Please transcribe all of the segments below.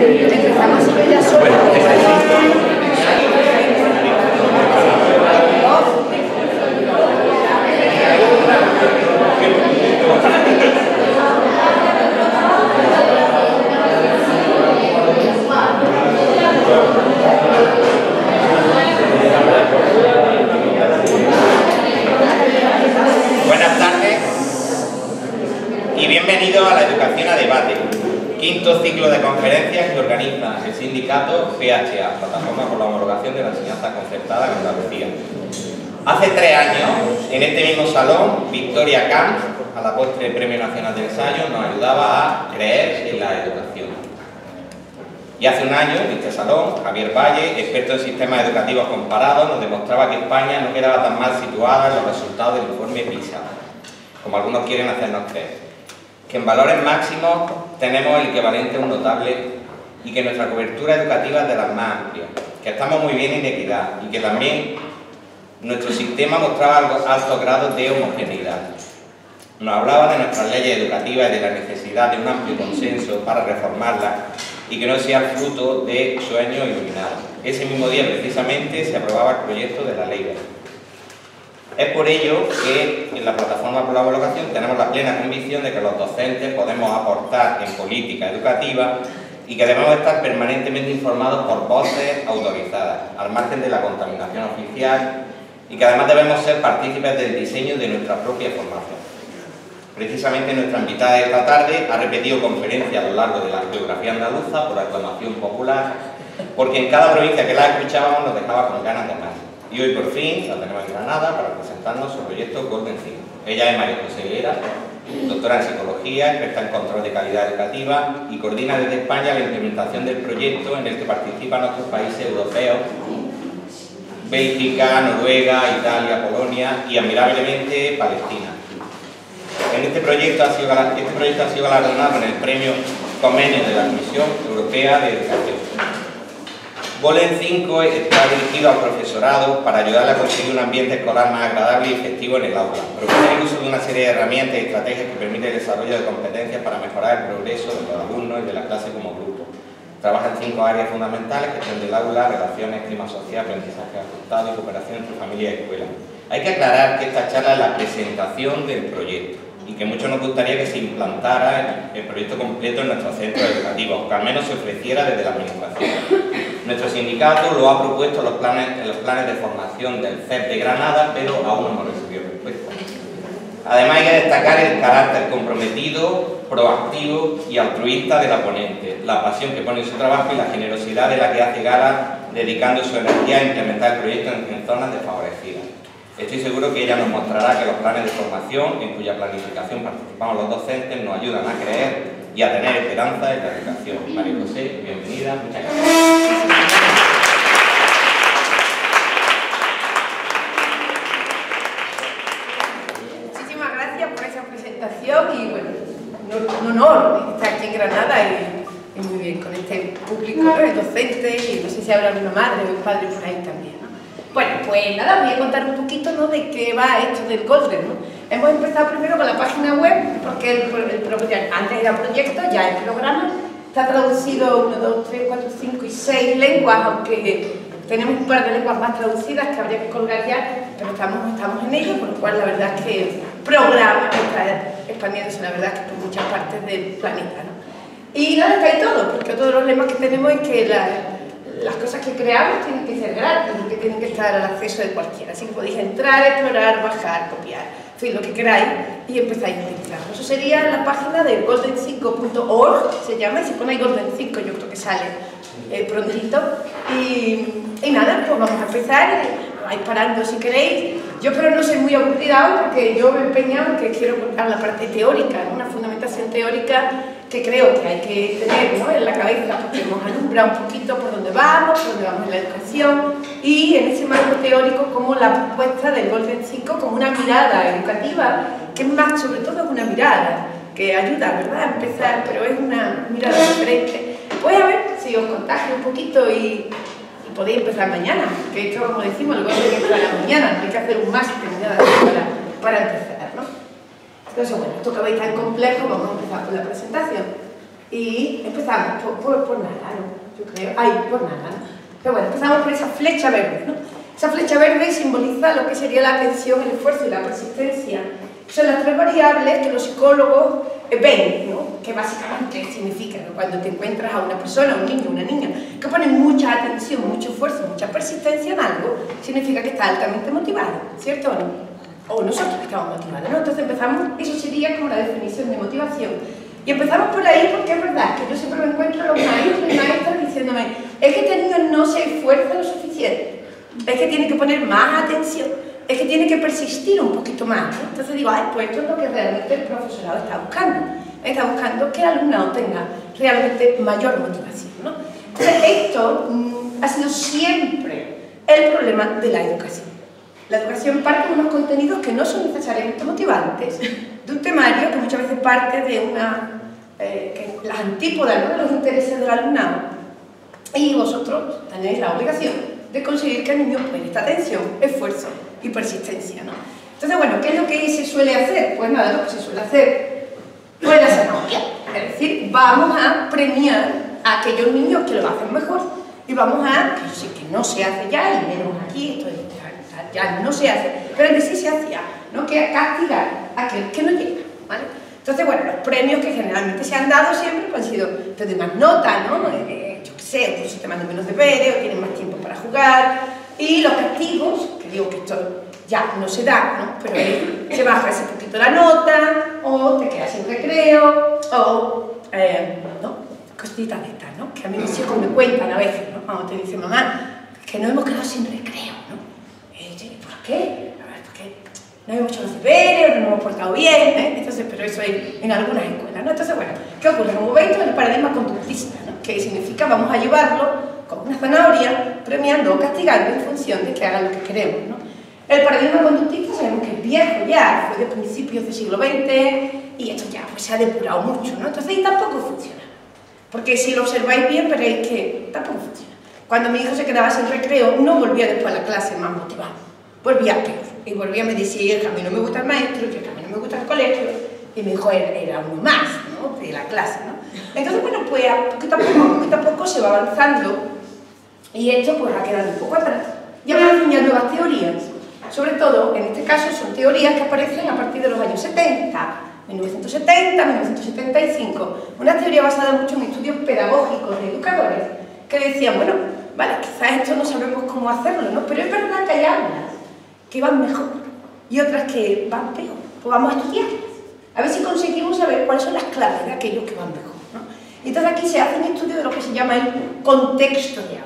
Empezamos siempre ya solo. Buenas tardes y bienvenidos a la Educación a Debate, quinto ciclo de conferencias que organiza el sindicato PHA, Plataforma por la Homologación de la Enseñanza Concertada en Andalucía. Hace 3 años, en este mismo salón, Victoria Camps, a la postre Premio Nacional de Ensayo, nos ayudaba a creer en la educación. Y hace un año, en este salón, Javier Valle, experto en sistemas educativos comparados, nos demostraba que España no quedaba tan mal situada en los resultados del informe PISA, como algunos quieren hacernos creer. Que en valores máximos tenemos el equivalente a un notable y que nuestra cobertura educativa es de las más amplias, que estamos muy bien en equidad y que también nuestro sistema mostraba altos grados de homogeneidad. Nos hablaba de nuestras leyes educativas y de la necesidad de un amplio consenso para reformarlas y que no sea fruto de sueños iluminados. Ese mismo día, precisamente, se aprobaba el proyecto de la ley. Es por ello que en la Plataforma por la Homologación tenemos la plena convicción de que los docentes podemos aportar en política educativa y que debemos estar permanentemente informados por voces autorizadas, al margen de la contaminación oficial, y que además debemos ser partícipes del diseño de nuestra propia formación. Precisamente nuestra invitada de esta tarde ha repetido conferencias a lo largo de la geografía andaluza por aclamación popular, porque en cada provincia que la escuchábamos nos dejaba con ganas de más. Y hoy por fin la tenemos en Granada para presentarnos su proyecto Golden 5. Ella es María José Vera, doctora en psicología, experta en control de calidad educativa y coordina desde España la implementación del proyecto en el que participan otros países europeos, Bélgica, Noruega, Italia, Polonia y admirablemente Palestina. Este proyecto ha sido galardonado con el premio Convenio de la Comisión Europea de Educación. Golden 5 está dirigido al profesorado para ayudarle a conseguir un ambiente escolar más agradable y efectivo en el aula. Propone el uso de una serie de herramientas y estrategias que permiten el desarrollo de competencias para mejorar el progreso de los alumnos y de la clase como grupo. Trabaja en 5 áreas fundamentales: gestión del aula, relaciones, clima social, aprendizaje ajustado y cooperación entre familia y escuela. Hay que aclarar que esta charla es la presentación del proyecto y que mucho nos gustaría que se implantara el proyecto completo en nuestros centros educativos, que al menos se ofreciera desde la administración. Nuestro sindicato lo ha propuesto en los planes de formación del CEP de Granada, pero aún no hemos recibido respuesta. Además hay que destacar el carácter comprometido, proactivo y altruista de la ponente, la pasión que pone en su trabajo y la generosidad de la que hace gala, dedicando su energía a implementar el proyecto en zonas desfavorecidas. Estoy seguro que ella nos mostrará que los planes de formación, en cuya planificación participamos los docentes, nos ayudan a creer y a tener esperanza en la educación. María José, bienvenida, muchas gracias. Muchísimas gracias por esa presentación y bueno, un honor estar aquí en Granada y muy bien con este público, ¿no? De docentes y no sé si habrá alguna madre o un padre por ahí también, ¿no? Bueno, pues nada, voy a contar un poquito, ¿no?, de qué va esto del Golden, ¿no? Hemos empezado primero con la página web, porque antes era proyecto, ya es programa. Está traducido 1, 2, 3, 4, 5 y 6 lenguas, aunque tenemos un par de lenguas más traducidas que habría que colgar ya, pero estamos en ello, por lo cual la verdad es que el programa está expandiéndose, la verdad, que por muchas partes del planeta, ¿no? Y nada, está ahí todo, porque todos los lemas que tenemos es que las cosas que creamos tienen que ser gratis, que tienen que estar al acceso de cualquiera. Así que podéis entrar, explorar, bajar, copiar, en fin, lo que queráis, y empezáis a utilizarlo. Eso sería la página de golden5.org, se llama, y si ponéis Golden 5 yo creo que sale prontito. Y nada, pues vamos a empezar, vais parando si queréis. Yo pero no soy muy aburrida hoy porque yo me he empeñado en que quiero contar la parte teórica, ¿no? Una fundamentación teórica que creo que hay que tener, ¿no?, en la cabeza, porque nos alumbra un poquito por dónde vamos en la educación, y en ese marco teórico como la propuesta del Golden 5 como una mirada educativa, que es más, sobre todo es una mirada que ayuda, ¿verdad?, a empezar, pero es una mirada diferente. Voy a ver si os contagio un poquito y podéis empezar mañana, que esto, como decimos, el Golden es para mañana, no hay que hacer un máster para empezar, ¿no? Entonces, bueno, esto que veis tan complejo, vamos a empezar con la presentación. Y empezamos por nada, ¿no? Yo creo, por nada, ¿no? Pero bueno, empezamos por esa flecha verde, ¿no? Esa flecha verde simboliza lo que sería la atención, el esfuerzo y la persistencia. Son las tres variables que los psicólogos ven, ¿no? Que básicamente significa que cuando te encuentras a una persona, un niño, una niña, que pone mucha atención, mucho esfuerzo, mucha persistencia en algo, significa que está altamente motivado, ¿cierto o no? O nosotros que estamos motivados, ¿no? Entonces empezamos, eso sería como la definición de motivación. Y empezamos por ahí porque es verdad que yo siempre me encuentro a los maestros y maestras diciéndome, es que este niño no se esfuerza lo suficiente, es que tiene que poner más atención, es que tiene que persistir un poquito más, ¿no? Entonces digo, pues esto es lo que realmente el profesorado está buscando. Está buscando que el alumnado tenga realmente mayor motivación, ¿no? Entonces esto ha sido siempre el problema de la educación. La educación parte de unos contenidos que no son necesariamente motivantes, de un temario que muchas veces parte de las antípodas, ¿no?, de los intereses del alumnado. Y vosotros tenéis la obligación de conseguir que el niño preste atención, esfuerzo y persistencia, ¿no? Entonces, bueno, ¿qué es lo que se suele hacer? Pues nada, lo que se suele hacer, pues la zanahoria. Es decir, vamos a premiar a aquellos niños que lo hacen mejor y vamos a, que sí que no se hace ya, y menos aquí, esto ya no se hace, pero antes sí se hacía, ¿no?, que castigar a aquel que no llega, ¿vale? Entonces, bueno, los premios que generalmente se han dado siempre han sido, te doy más nota, ¿no?, yo qué sé, o si te mandan menos deberes, o tienes más tiempo para jugar, y los castigos, que digo que esto ya no se da, ¿no?, pero se baja ese poquito la nota, o te quedas sin recreo, o, ¿no?, cositas de estas, ¿no?, que a mí mis hijos me cuentan a veces, ¿no?, cuando te dicen, mamá, que nos hemos quedado sin recreo, ¿no? ¿Por qué? A ver, porque no hemos hecho los deberes, no nos hemos portado bien, ¿eh? Entonces, pero eso hay en algunas escuelas, ¿no? Entonces, bueno, ¿qué ocurre? Como veis, el paradigma conductista, ¿no?, que significa vamos a llevarlo como una zanahoria, premiando o castigando en función de que hagan lo que queremos, ¿no? El paradigma conductista sabemos que es viejo ya, fue de principios del siglo XX y esto ya pues, se ha depurado mucho, ¿no? Entonces, y tampoco funciona. Porque si lo observáis bien, veréis que tampoco funciona. Cuando mi hijo se quedaba sin recreo, no volvía después a la clase más motivado, volvía peor. Y volvía a me decir que a mí no me gusta el maestro, que a mí no me gusta el colegio, y mi hijo era uno más, ¿no?, de la clase, ¿no? Entonces, bueno, pues poquito a poco se va avanzando y esto pues ha quedado un poco atrás. Y aparecen ya nuevas teorías, sobre todo, en este caso, son teorías que aparecen a partir de los años 70, 1970, 1975, una teoría basada mucho en estudios pedagógicos de educadores que decían, bueno, vale, quizás esto no sabemos cómo hacerlo, ¿no?, pero es verdad que hay aulas que van mejor y otras que van peor, pues vamos a estudiarlas, a ver si conseguimos saber cuáles son las claves de aquellos que van mejor, ¿no? Y entonces aquí se hace un estudio de lo que se llama el contexto de aula.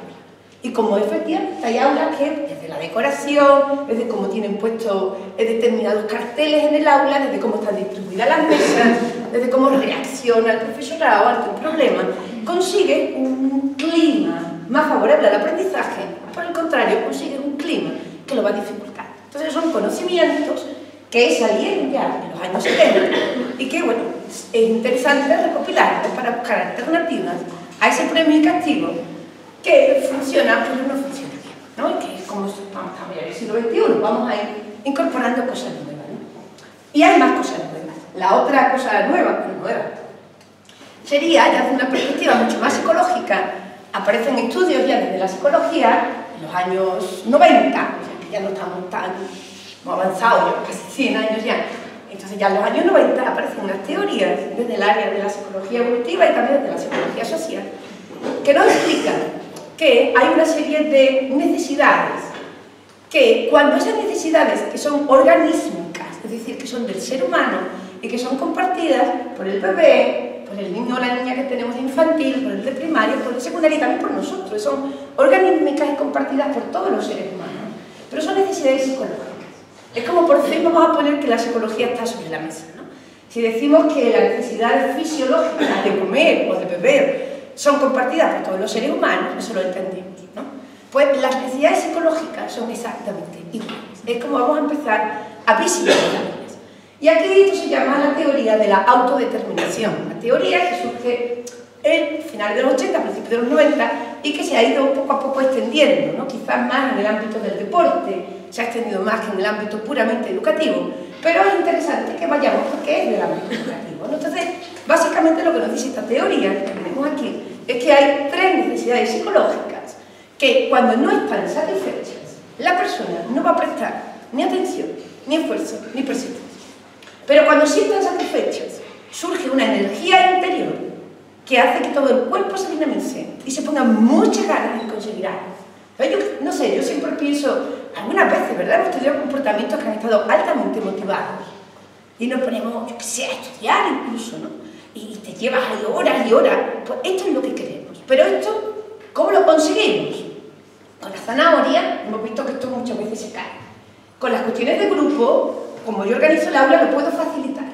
Y como efectivamente hay aulas que, desde la decoración, desde cómo tienen puestos determinados carteles en el aula, desde cómo están distribuidas las mesas, desde cómo reacciona el profesorado ante un problema, consigue un clima más favorable al aprendizaje, por el contrario, consigue un clima que lo va a dificultar. Entonces son conocimientos que salieron ya en los años 70 y que, bueno, es interesante recopilarlos para buscar alternativas a ese premio y castigo que funciona, pero no funciona bien, ¿no? Y que es como estamos en el siglo XXI, vamos a ir incorporando cosas nuevas, ¿no? Y hay más cosas nuevas. La otra cosa nueva, sería, ya desde una perspectiva mucho más psicológica, aparecen estudios ya desde la psicología, en los años 90, o sea, que ya no estamos tan avanzados, ya casi 100 años ya. Entonces ya en los años 90 aparecen unas teorías desde el área de la psicología evolutiva y también desde la psicología social, que nos explican que hay una serie de necesidades que cuando esas necesidades que son organísmicas, es decir, que son del ser humano y que son compartidas por el bebé, por el niño o la niña que tenemos de infantil, por el de primaria, por el de secundaria y también por nosotros, son organísmicas y compartidas por todos los seres humanos, pero son necesidades psicológicas. Es como por fin vamos a poner que la psicología está sobre la mesa, ¿no? Si decimos que las necesidades fisiológicas de comer o de beber son compartidas por todos los seres humanos, eso lo entendemos, ¿no? Pues las necesidades psicológicas son exactamente iguales. Es como vamos a empezar a visibilizarlas. Y aquí esto se llama la teoría de la autodeterminación, una teoría que surge en finales de los 80, principios de los 90 y que se ha ido poco a poco extendiendo, ¿no? Quizás más en el ámbito del deporte, se ha extendido más que en el ámbito puramente educativo, pero es interesante que vayamos porque es del ámbito educativo, ¿no? Entonces, básicamente lo que nos dice esta teoría, que tenemos tenemos aquí es que hay 3 necesidades psicológicas que cuando no están satisfechas, la persona no va a prestar ni atención, ni esfuerzo, ni persistencia. Pero cuando sí están satisfechas, surge una energía interior que hace que todo el cuerpo se dinamice y se ponga muchas ganas en conseguir algo. Yo, no sé, yo siempre pienso, algunas veces, ¿verdad? Hemos tenido comportamientos que han estado altamente motivados y nos ponemos, yo qué sé, a estudiar incluso, ¿no? Y te llevas ahí horas y horas. Pues esto es lo que queremos. Pero esto, ¿cómo lo conseguimos? Con la zanahoria, hemos visto que esto muchas veces se cae. Con las cuestiones de grupo, como yo organizo el aula, lo puedo facilitar.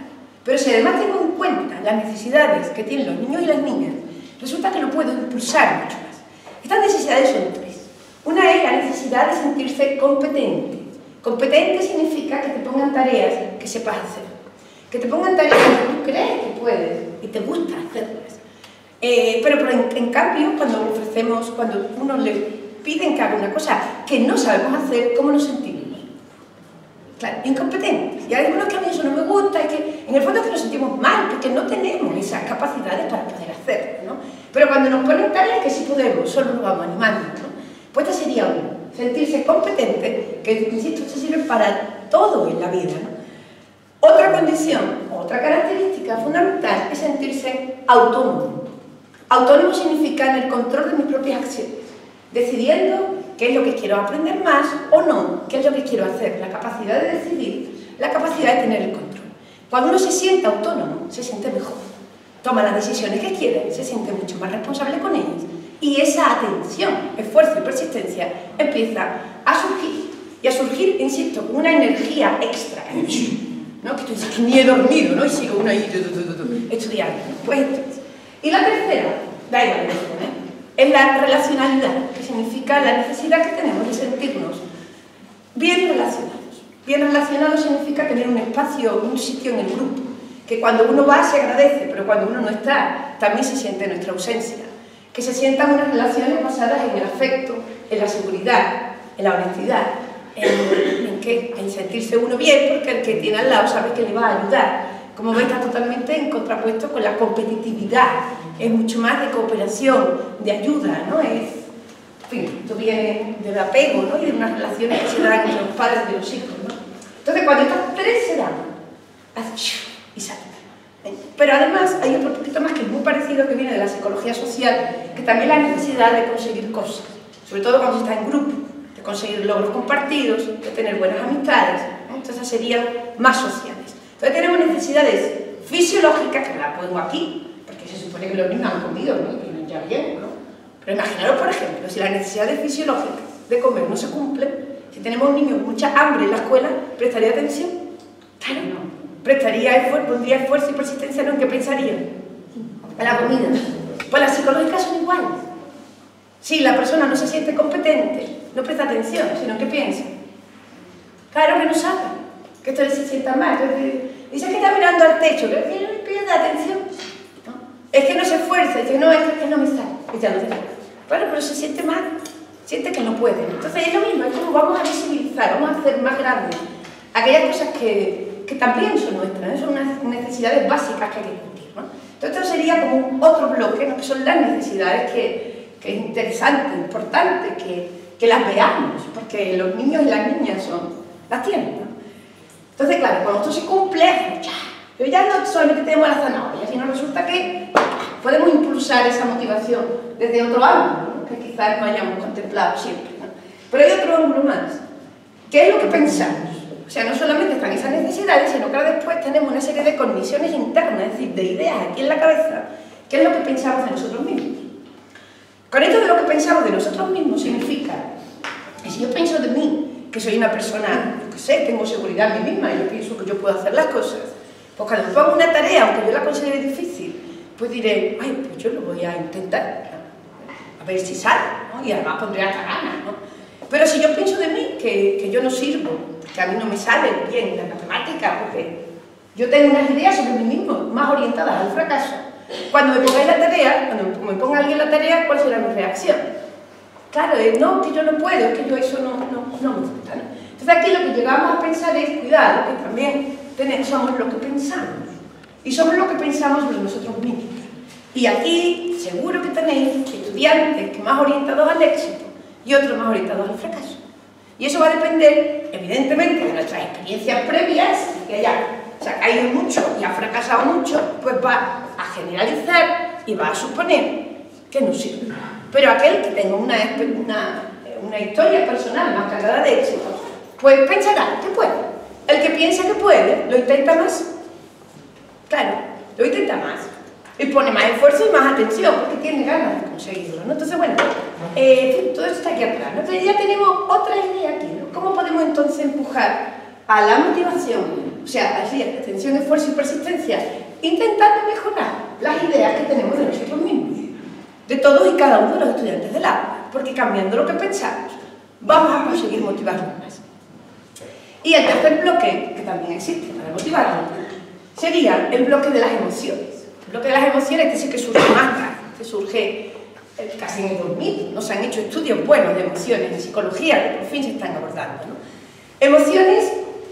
Pero si además tengo en cuenta las necesidades que tienen los niños y las niñas, resulta que lo puedo impulsar mucho más. Estas necesidades son 3. Una es la necesidad de sentirse competente. Competente significa que te pongan tareas que sepas hacer. Que te pongan tareas que tú crees que puedes y te gusta hacerlas. Pero en cambio, cuando uno le piden que haga una cosa que no sabemos hacer, ¿cómo nos sentimos? Claro, incompetentes. Y hay algunos que a mí eso no me gusta, y que en el fondo es que nos sentimos mal, porque no tenemos esas capacidades para poder hacerlo, ¿no? Pero cuando nos ponen tareas que sí podemos, solo nos vamos animando, ¿no? Pues esta sería uno, sentirse competente, que, insisto, esto sirve para todo en la vida, ¿no? Otra condición, otra característica fundamental es sentirse autónomo. Autónomo significa en el control de mis propias acciones, decidiendo qué es lo que quiero aprender más o no, qué es lo que quiero hacer, la capacidad de decidir, la capacidad de tener el control. Cuando uno se siente autónomo, se siente mejor, toma las decisiones que quiere, se siente mucho más responsable con ellas y esa atención, esfuerzo y persistencia empieza a surgir, y a surgir, insisto, con una energía extra, ¿no? Que tú dices que ni he dormido, ¿no? Y sigo uno ahí estudiando, ¿no? Pues esto es. Y la tercera, da igual, es la relacionalidad, que significa la necesidad que tenemos de sentirnos bien relacionados. Bien relacionados significa tener un espacio, un sitio en el grupo, que cuando uno va se agradece, pero cuando uno no está, también se siente nuestra ausencia. Que se sientan unas relaciones basadas en el afecto, en la seguridad, en la honestidad, en sentirse uno bien, porque el que tiene al lado sabe que le va a ayudar. Como ves, está totalmente en contrapuesto con la competitividad. Es mucho más de cooperación, de ayuda, ¿no? En fin, esto viene del apego, ¿no? Y de unas relaciones que se dan entre los padres y los hijos, ¿no? Entonces, cuando estas 3 se dan, hace y sale. Pero además hay otro poquito más que es muy parecido, que viene de la psicología social, que también la necesidad de conseguir cosas, sobre todo cuando se está en grupo, de conseguir logros compartidos, de tener buenas amistades, ¿no? Entonces serían más sociales. Entonces tenemos necesidades fisiológicas, que las pongo aquí, porque se supone que los niños han comido, ¿no? Y vienen ya bien, ¿no? Pero imaginaros, por ejemplo, si las necesidades fisiológicas de comer no se cumplen, si tenemos un niño con mucha hambre en la escuela, ¿prestaría atención? Claro, no. ¿Prestaría esfuerzo, pondría esfuerzo y persistencia? ¿No? ¿En qué pensaría? En la comida. Pues las psicológicas son iguales. Si la persona no se siente competente, no presta atención, sino que piensa. Claro que no sabe, que esto le se sienta mal. Entonces, dice que está mirando al techo, que no pierde atención. ¿No? Es que no se esfuerza, dice, no, es que no me sale. Y ya no se esfuerza. Claro, pero se siente mal, siente que no puede. Entonces es lo mismo, es como vamos a visibilizar, vamos a hacer más grandes aquellas cosas que también son nuestras, ¿no? Son unas necesidades básicas que hay que discutir, ¿no? Entonces esto sería como un otro bloque, ¿no? Que son las necesidades que es interesante, importante que las veamos, porque los niños y las niñas las tienen, ¿no? Entonces, claro, cuando esto se cumple, pero ya no solamente tenemos la zanahoria, sino resulta que podemos impulsar esa motivación desde otro ángulo, ¿no? Que quizás no hayamos contemplado siempre, ¿no? Pero hay otro ángulo más, que es lo que pensamos. O sea, no solamente están esas necesidades, sino que después tenemos una serie de cogniciones internas, es decir, de ideas aquí en la cabeza, que es lo que pensamos de nosotros mismos. Con esto de lo que pensamos de nosotros mismos significa que si yo pienso de mí, que soy una persona, yo qué sé, tengo seguridad en mí misma y yo pienso que yo puedo hacer las cosas, pues cuando me pongo una tarea, aunque yo la considere difícil, pues diré, ay, pues yo lo voy a intentar, a ver si sale, ¿no? Y además pondré hasta ganas, ¿no? Pero si yo pienso de mí que yo no sirvo, que a mí no me sale bien la matemática, porque yo tengo unas ideas sobre mí mismo más orientadas al fracaso, cuando me pongáis la tarea, cuando me ponga alguien la tarea, ¿cuál será mi reacción? Claro, no, que yo no puedo, es que yo eso no me gusta, ¿no? Entonces aquí lo que llegamos a pensar es, cuidado, que también somos lo que pensamos, y somos lo que pensamos sobre nosotros mismos. Y aquí seguro que tenéis estudiantes que más orientados al éxito y otros más orientados al fracaso. Y eso va a depender, evidentemente, de nuestras experiencias previas, que ya se ha caído mucho y ha fracasado mucho, pues va a generalizar y va a suponer que no sirve. Pero aquel que tenga una historia personal más cargada de éxito, pues pensará que puede. El que piensa que puede, lo intenta más. Claro, lo intenta más. Y pone más esfuerzo y más atención, porque tiene ganas de conseguirlo, ¿no? Entonces, bueno, todo esto está aquí atrás, ¿no? Entonces ya tenemos otra idea aquí, ¿no? ¿Cómo podemos entonces empujar a la motivación, o sea, así, atención, esfuerzo y persistencia, intentando mejorar las ideas que tenemos de nosotros mismos, de todos y cada uno de los estudiantes del aula? Porque cambiando lo que pensamos, vamos a conseguir motivarnos más. Y el tercer bloque, que también existe para motivarnos, sería el bloque de las emociones. El bloque de las emociones, este sí que surge más tarde, que surge casi en el 2000. No se han hecho estudios buenos de emociones en psicología, que por fin se están abordando, ¿no? Emociones,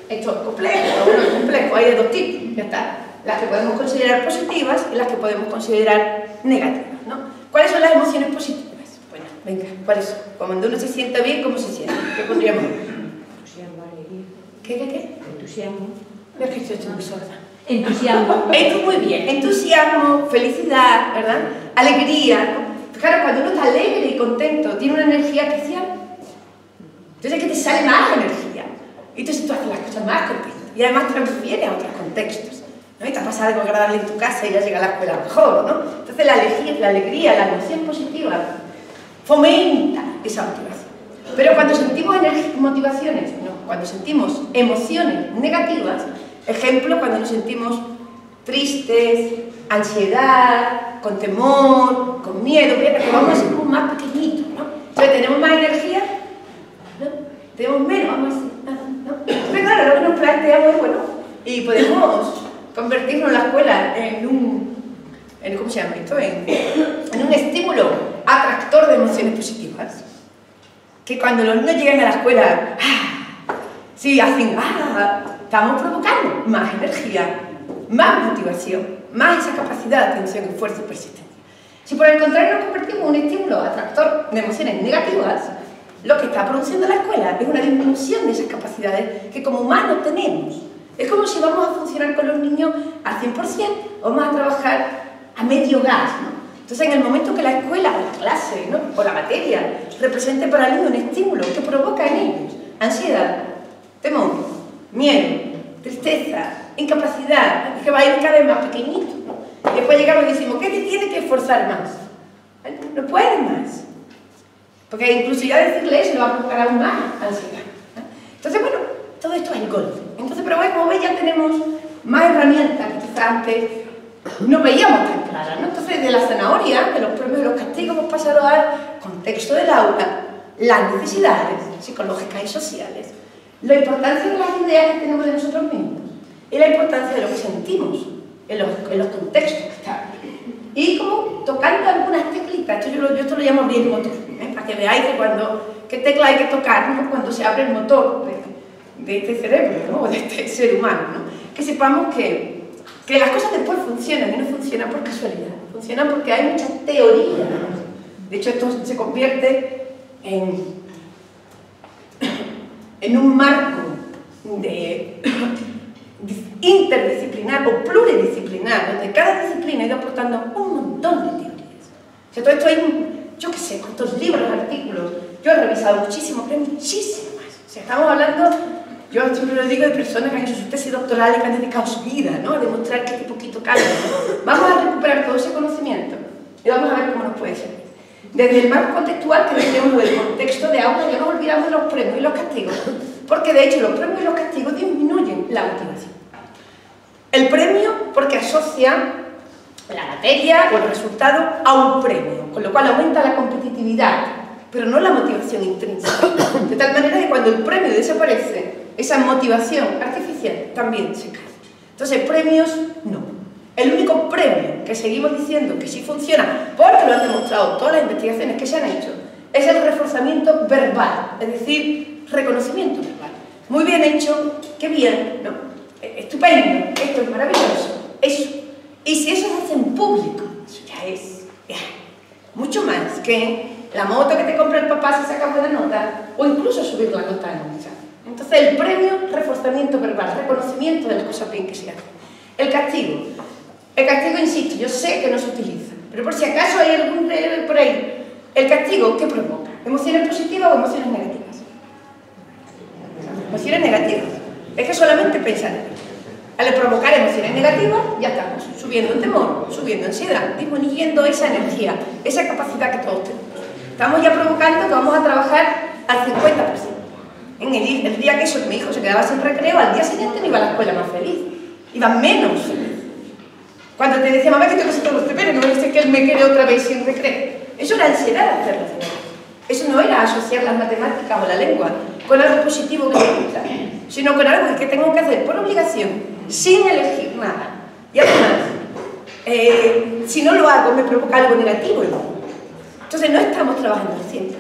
esto es complejo, pero bueno, es complejo, hay de dos tipos, ya está. Las que podemos considerar positivas y las que podemos considerar negativas, ¿no? ¿Cuáles son las emociones positivas? Bueno, venga, ¿cuáles son? Cuando uno se sienta bien, ¿cómo se siente? ¿Qué pondríamos? Entusiasmo, alegría. ¿Qué? Entusiasmo. Es que estoy muy sorda. Entusiasmo. Esto muy bien. Entusiasmo, felicidad, ¿verdad? Alegría, ¿no? Claro, cuando uno está alegre y contento, tiene una energía especial. Entonces es que te sale más energía. Y entonces tú haces las cosas más contentas. Y además transfiere a otros contextos, ¿no? Y te ha pasado algo agradable en tu casa y ya llega a la escuela mejor, ¿no? Entonces la alegría, la emoción positiva fomenta esa motivación. Pero cuando sentimos motivaciones, no, cuando sentimos emociones negativas, ejemplo, cuando nos sentimos tristes, ansiedad, con temor, con miedo, que vamos a ser como más pequeñitos, ¿no? Entonces, ¿tenemos más energía? ¿No? ¿Tenemos menos? Vamos a decir, ¿no? Entonces, claro, lo que nos planteamos es, bueno, y podemos convertirnos la escuela en un, ¿cómo se llama esto? En un estímulo atractor de emociones positivas. Que cuando los niños llegan a la escuela, sí, hacen, estamos provocando más energía, más motivación, más esa capacidad de atención, esfuerzo y persistencia. Si por el contrario nos convertimos en un estímulo atractor de emociones negativas, lo que está produciendo la escuela es una disminución de esas capacidades que como humanos tenemos. Es como si vamos a funcionar con los niños al 100% o vamos a trabajar a medio gas, ¿no? Entonces, en el momento que la escuela o la clase, ¿no? O la materia represente para el niño un estímulo que provoca en ellos ansiedad, temor, miedo, tristeza, incapacidad, que va a ir cada vez más pequeñito, ¿no? Y después llegamos y decimos, ¿qué te tiene que esforzar más? No puedes más. Porque incluso ya decirle eso le va a provocar aún más ansiedad, ¿no? Entonces, bueno, todo esto es el golpe. Entonces, pero bueno, como veis, ya tenemos más herramientas que quizás antes no veíamos tan claras, ¿no? Entonces, de la zanahoria, de los premios y los castigos, hemos pasado al contexto del aula, las necesidades psicológicas y sociales, la importancia de las ideas que tenemos de nosotros mismos y la importancia de lo que sentimos en los contextos que estamos. Y como tocando algunas teclitas, yo esto lo llamo abrir el motor, para que veáis qué tecla hay que tocar, ¿no? Cuando se abre el motor de este cerebro, ¿no? O de este ser humano, ¿no? Que sepamos que las cosas después funcionan y no funcionan por casualidad, funcionan porque hay muchas teorías. De hecho, esto se convierte en un marco interdisciplinar o pluridisciplinar, donde cada disciplina ha ido aportando un montón de teorías. O sea, todo esto hay, yo qué sé, cuántos libros, artículos, yo he revisado muchísimo, pero hay muchísimo más. O sea, estamos hablando, yo siempre lo digo, de personas que han hecho sus tesis doctorales, que han dedicado su vida, ¿no? A demostrar que este poquito cambia. Vamos a recuperar todo ese conocimiento y vamos a ver cómo nos puede servir. Desde el marco contextual, que tenemos del contexto de aula, ya nos olvidamos de los premios y los castigos, porque de hecho los premios y los castigos disminuyen la motivación. El premio, porque asocia la materia o el resultado a un premio, con lo cual aumenta la competitividad, pero no la motivación intrínseca. De tal manera que cuando el premio desaparece, esa motivación artificial también se cae. Entonces, premios, no. El único premio que seguimos diciendo que sí funciona, porque lo han demostrado todas las investigaciones que se han hecho, es el reforzamiento verbal, es decir, reconocimiento verbal. Muy bien hecho, qué bien, ¿no? Estupendo, esto es maravilloso, eso. Y si eso se hace en público, eso ya es mucho más que la moto que te compra el papá si saca buena nota, o incluso subir la nota en un examen. Entonces el premio, reforzamiento verbal, reconocimiento de las cosas bien que se hacen. El castigo, insisto, yo sé que no se utiliza, pero por si acaso hay algún por ahí. El castigo, ¿qué provoca? ¿Emociones positivas o emociones negativas? Emociones negativas. Es que solamente pensar en ello. Al provocar emociones negativas, ya estamos subiendo el temor, subiendo ansiedad, disminuyendo esa energía, esa capacidad que todos tenemos. Estamos ya provocando que vamos a trabajar al 50%. En el día que mi hijo se quedaba sin recreo, al día siguiente no iba a la escuela más feliz, iba menos feliz. Cuando te decía, mamá, que tengo que hacer todos los deberes, no me dice que él me quede otra vez sin recreo. Eso era ansiedad hacer los deberes. Eso no era asociar las matemáticas o la lengua con algo positivo que me gusta, sino con algo que tengo que hacer por obligación, sin elegir nada. Y además, si no lo hago, me provoca algo negativo. Entonces no estamos trabajando al 100%.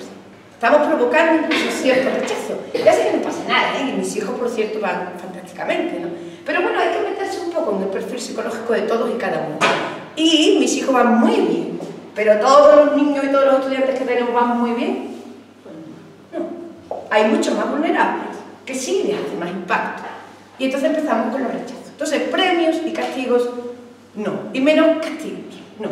Estamos provocando incluso cierto rechazo. Ya sé que no pasa nada, y mis hijos, por cierto, van fantásticamente, ¿no? Pero bueno, hay que meterse un poco en el perfil psicológico de todos y cada uno. Y mis hijos van muy bien, pero todos los niños y todos los estudiantes que tenemos van muy bien. No. Hay muchos más vulnerables que sí les hace más impacto. Y entonces empezamos con los rechazos. Entonces, premios y castigos, no. Y menos castigos, no.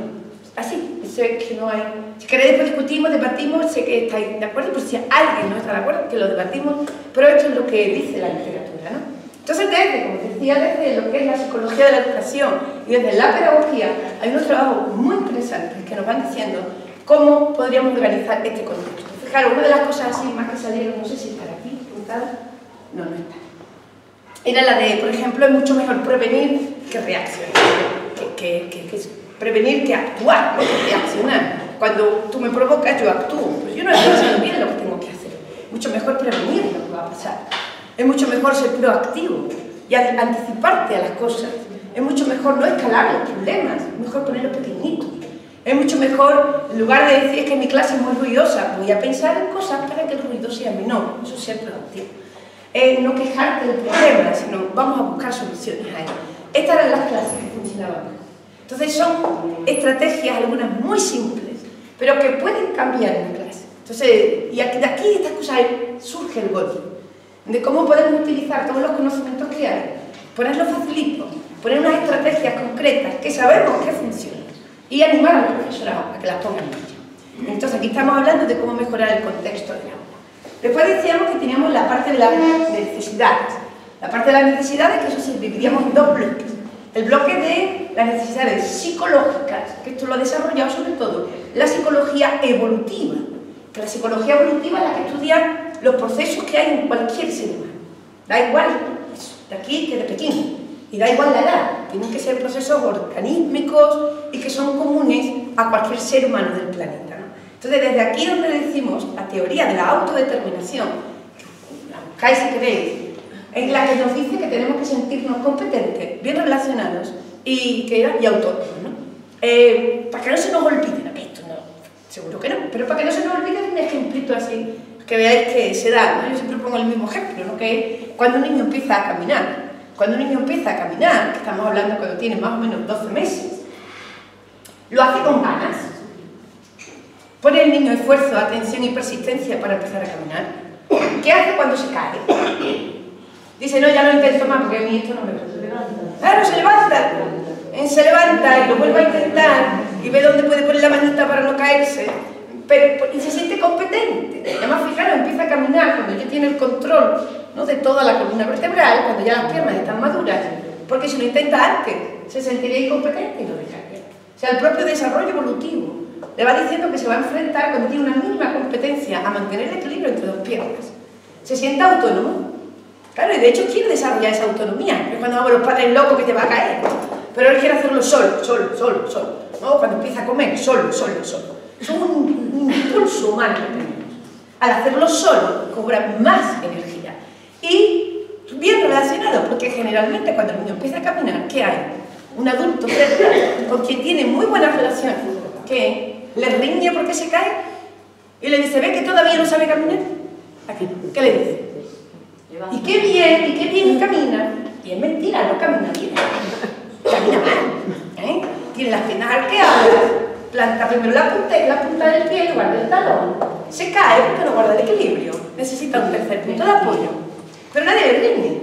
Así, sé que no hay... Si queréis, después discutimos, debatimos, sé que estáis de acuerdo, pues si alguien no está de acuerdo, que lo debatimos, pero esto es lo que dice la literatura, ¿no? Entonces, como decía, desde lo que es la psicología de la educación y desde la pedagogía, hay unos trabajos muy interesantes que nos van diciendo cómo podríamos organizar este contexto. Fijaros, una de las cosas así más que salieron, no sé si estará aquí, apuntada, no está. Era la de, por ejemplo, es mucho mejor prevenir que reaccionar, prevenir que actuar, no que reaccionar. Cuando tú me provocas, yo actúo, pues yo no estoy haciendo bien lo que tengo que hacer. Mucho mejor prevenir lo que va a pasar. Es mucho mejor ser proactivo y anticiparte a las cosas. Es mucho mejor no escalar los problemas, es mejor ponerlos pequeñitos. Es mucho mejor, en lugar de decir que mi clase es muy ruidosa, voy a pensar en cosas para que el ruido sea menor. Eso es ser proactivo. No quejarte del problema, sino vamos a buscar soluciones a ello. Estas eran las clases que funcionaban. Entonces son estrategias, algunas muy simples, pero que pueden cambiar en la clase. Entonces, y de aquí estas cosas surge el golpe. De cómo podemos utilizar todos los conocimientos que hay, ponerlos facilitos, poner unas estrategias concretas que sabemos que funcionan y animar al profesorado a que las pongan en marcha. Entonces aquí estamos hablando de cómo mejorar el contexto del aula. Después decíamos que teníamos la parte de las necesidades. La parte de las necesidades, que eso sí, dividíamos en dos bloques. El bloque de las necesidades psicológicas, que esto lo ha desarrollado sobre todo la psicología evolutiva. Que la psicología evolutiva es la que estudia los procesos que hay en cualquier ser humano. Da igual eso, de aquí que de Pekín. Y da igual la edad. Tienen que ser procesos organísmicos y que son comunes a cualquier ser humano del planeta, ¿no? Entonces, desde aquí donde decimos la teoría de la autodeterminación, la buscáis si queréis, en la que nos dice que tenemos que sentirnos competentes, bien relacionados y autónomos, ¿no? Para que no se nos olvide, ¿no? Esto no, seguro que no, pero para que no se nos olvide un ejemplito así, que veáis que se da, ¿no? Yo siempre pongo el mismo ejemplo, ¿no? Que cuando un niño empieza a caminar, que estamos hablando cuando tiene más o menos 12 meses, lo hace con ganas. Pone el niño esfuerzo, atención y persistencia para empezar a caminar. ¿Qué hace cuando se cae? Dice, no, ya no intento más porque a mí esto no me gusta. Claro, se levanta y lo vuelve a intentar y ve dónde puede poner la manita para no caerse. Y se siente competente. Además, fijaros, empieza a caminar cuando ya tiene el control, ¿no?, de toda la columna vertebral, cuando ya las piernas están maduras, porque si lo intenta antes, se sentiría incompetente y lo dejaría. O sea, el propio desarrollo evolutivo le va diciendo que se va a enfrentar cuando tiene una mínima competencia a mantener el equilibrio entre dos piernas. Se siente autónomo. Claro, y de hecho quiere desarrollar esa autonomía. Es cuando vamos los padres locos que te va a caer. Pero él quiere hacerlo solo. ¿No? Cuando empieza a comer, solo. Es un impulso humano que tenemos. Al hacerlo solo, cobra más energía. Y bien relacionado, porque generalmente cuando el niño empieza a caminar, ¿qué hay? Un adulto cerca con quien tiene muy buenas relaciones, que le riñe porque se cae y le dice, ¿ve que todavía no sabe caminar? Aquí, ¿qué le dice? Y qué bien camina. Y es mentira, no camina bien. Camina mal. Tiene las piernas arqueadas, planta primero la punta del pie en lugar del talón, se cae porque no guarda el equilibrio, necesita un tercer punto de apoyo. Pero nadie le rinde.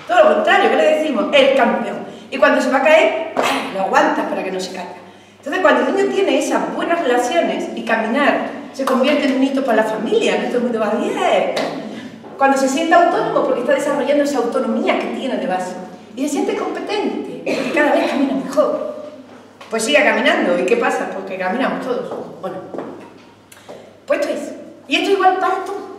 Todo lo contrario, ¿qué le decimos? El campeón. Y cuando se va a caer, lo aguanta para que no se caiga. Entonces, cuando el niño tiene esas buenas relaciones y caminar se convierte en un hito para la familia, que todo el mundo va bien. Cuando se siente autónomo, porque está desarrollando esa autonomía que tiene de base, y se siente competente, porque cada vez camina mejor, pues siga caminando. ¿Y qué pasa? Porque caminamos todos. Bueno, pues esto es. Y esto igual para todo.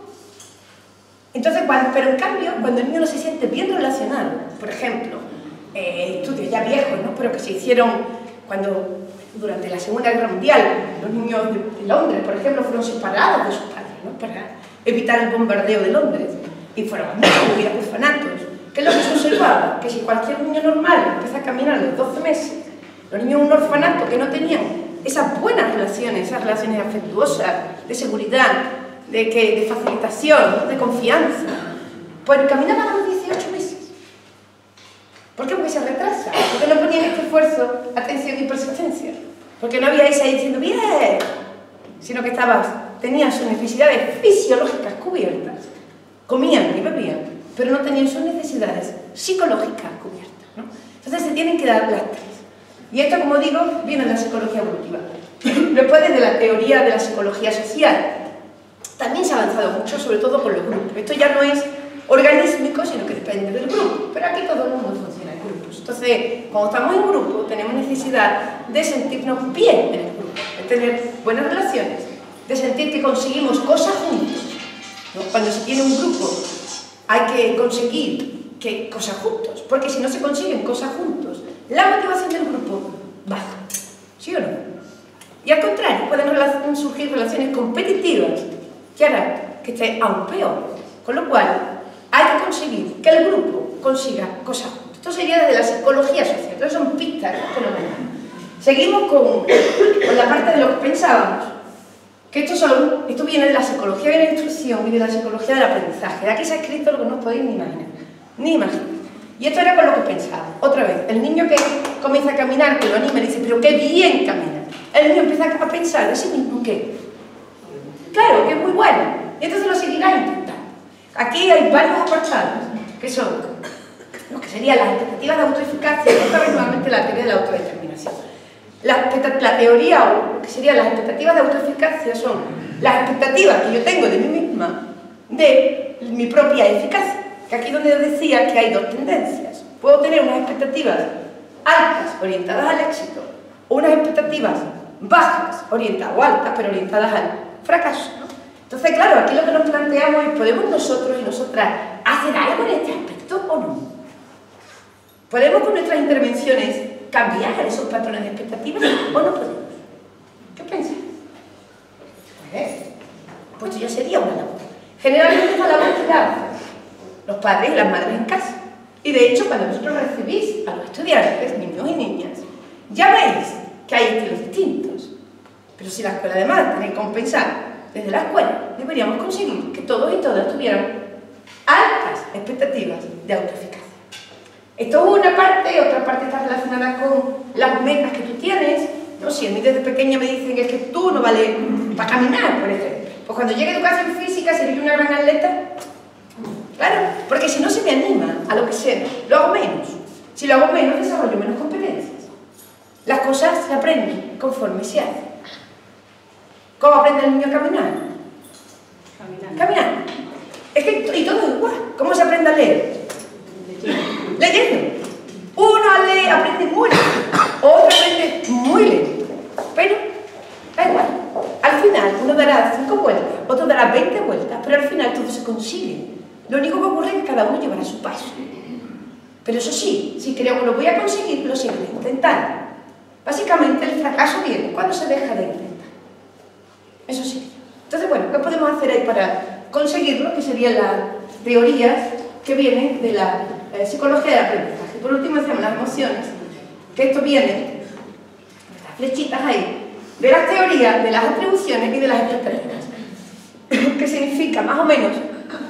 Entonces, pero en cambio, cuando el niño no se siente bien relacionado, por ejemplo, estudios ya viejos, ¿no? Pero que se hicieron durante la Segunda Guerra Mundial, los niños de Londres, por ejemplo, fueron separados de sus padres, ¿no? Para evitar el bombardeo de Londres, y fueron a huir a orfanatos. ¿Qué es lo que se observaba? Que si cualquier niño normal empieza a caminar a los 12 meses, los niños en un orfanato que no tenían esas buenas relaciones, esas relaciones afectuosas, de seguridad, de facilitación, de confianza, pues caminaban a los 18 meses. ¿Por qué? Porque se retrasa, porque no ponían este esfuerzo, atención y persistencia, porque no había esa ahí diciendo bien, sino que tenían sus necesidades fisiológicas cubiertas, comían y bebían, pero no tenían sus necesidades psicológicas cubiertas, ¿no? Entonces se tienen que dar las tres. Y esto, como digo, viene de la psicología evolutiva. Después, desde la teoría de la psicología social, también se ha avanzado mucho, sobre todo con los grupos. Esto ya no es organísmico, sino que depende del grupo, pero aquí todo el mundo funciona en grupos. Entonces, cuando estamos en grupo, tenemos necesidad de sentirnos bien en el grupo, de tener buenas relaciones, de sentir que conseguimos cosas juntos, ¿no? Cuando se tiene un grupo, hay que conseguir cosas juntos, porque si no se consiguen cosas juntos, la motivación del grupo baja, ¿sí o no? Y al contrario, pueden surgir relaciones competitivas que harán que esté aún peor, con lo cual hay que conseguir que el grupo consiga cosas juntas. Esto sería desde la psicología social. Entonces son pistas que nos dan. Seguimos con la parte de lo que pensábamos, que esto viene de la psicología de la instrucción y de la psicología del aprendizaje. De aquí se ha escrito lo que no os podéis ni imaginar. Y esto era con lo que pensaba. Otra vez, el niño que comienza a caminar, que lo anima y dice, pero qué bien camina. El niño empieza a pensar de sí mismo que, claro, que es muy bueno. Y entonces lo seguirá intentando. Aquí hay varios apartados, que son lo que serían las expectativas de autoeficacia, y esta vez nuevamente la teoría de la autodeterminación. La teoría, o lo que serían las expectativas de autoeficacia, son las expectativas que yo tengo de mí misma, de mi propia eficacia. Que aquí donde yo decía que hay dos tendencias. Puedo tener unas expectativas altas, orientadas al éxito, o unas expectativas bajas, orientadas, o altas, pero orientadas al fracaso, ¿no? Entonces, claro, aquí lo que nos planteamos es, ¿podemos nosotros y nosotras hacer algo en este aspecto o no? ¿Podemos con nuestras intervenciones cambiar esos patrones de expectativas o no podemos? ¿Qué pensáis? Pues esto ya sería una labor. Generalmente esta labor que la hacen los padres y las madres en casa. Y de hecho, cuando vosotros recibís a los estudiantes, niños y niñas, ya veis que hay estilos distintos. Pero si la escuela además tiene que compensar desde la escuela, deberíamos conseguir que todos y todas tuvieran altas expectativas de autoeficacia. Esto es una parte, otra parte está relacionada con las metas que tú tienes, ¿no? Si a mí desde pequeña me dicen que es que tú no vales para caminar, por ejemplo, pues cuando llegue a educación física, ¿seré yo una gran atleta? Claro, porque si no se me anima a lo que sea, lo hago menos. Si lo hago menos, desarrollo menos competencias. Las cosas se aprenden conforme se hacen. ¿Cómo aprende el niño a caminar? Caminando. Es que y todo es igual. ¿Cómo se aprende a leer? Leyendo. Uno aprende muy lento, otro aprende muy lento. Pero da igual. Al final, uno dará 5 vueltas, otro dará 20 vueltas, pero al final todo se consigue. Lo único que ocurre es que cada uno llevará su paso. Pero eso sí, si creo que lo voy a conseguir, lo seguiré intentando. Básicamente el fracaso viene cuando se deja de intentar. Eso sí. Entonces, bueno, ¿qué podemos hacer ahí para conseguirlo? Que serían las teorías que vienen de la psicología del aprendizaje. Por último, hacemos las emociones, que esto viene, estas flechitas ahí, de las teorías, de las atribuciones y de las expectativas. Que significa, más o menos,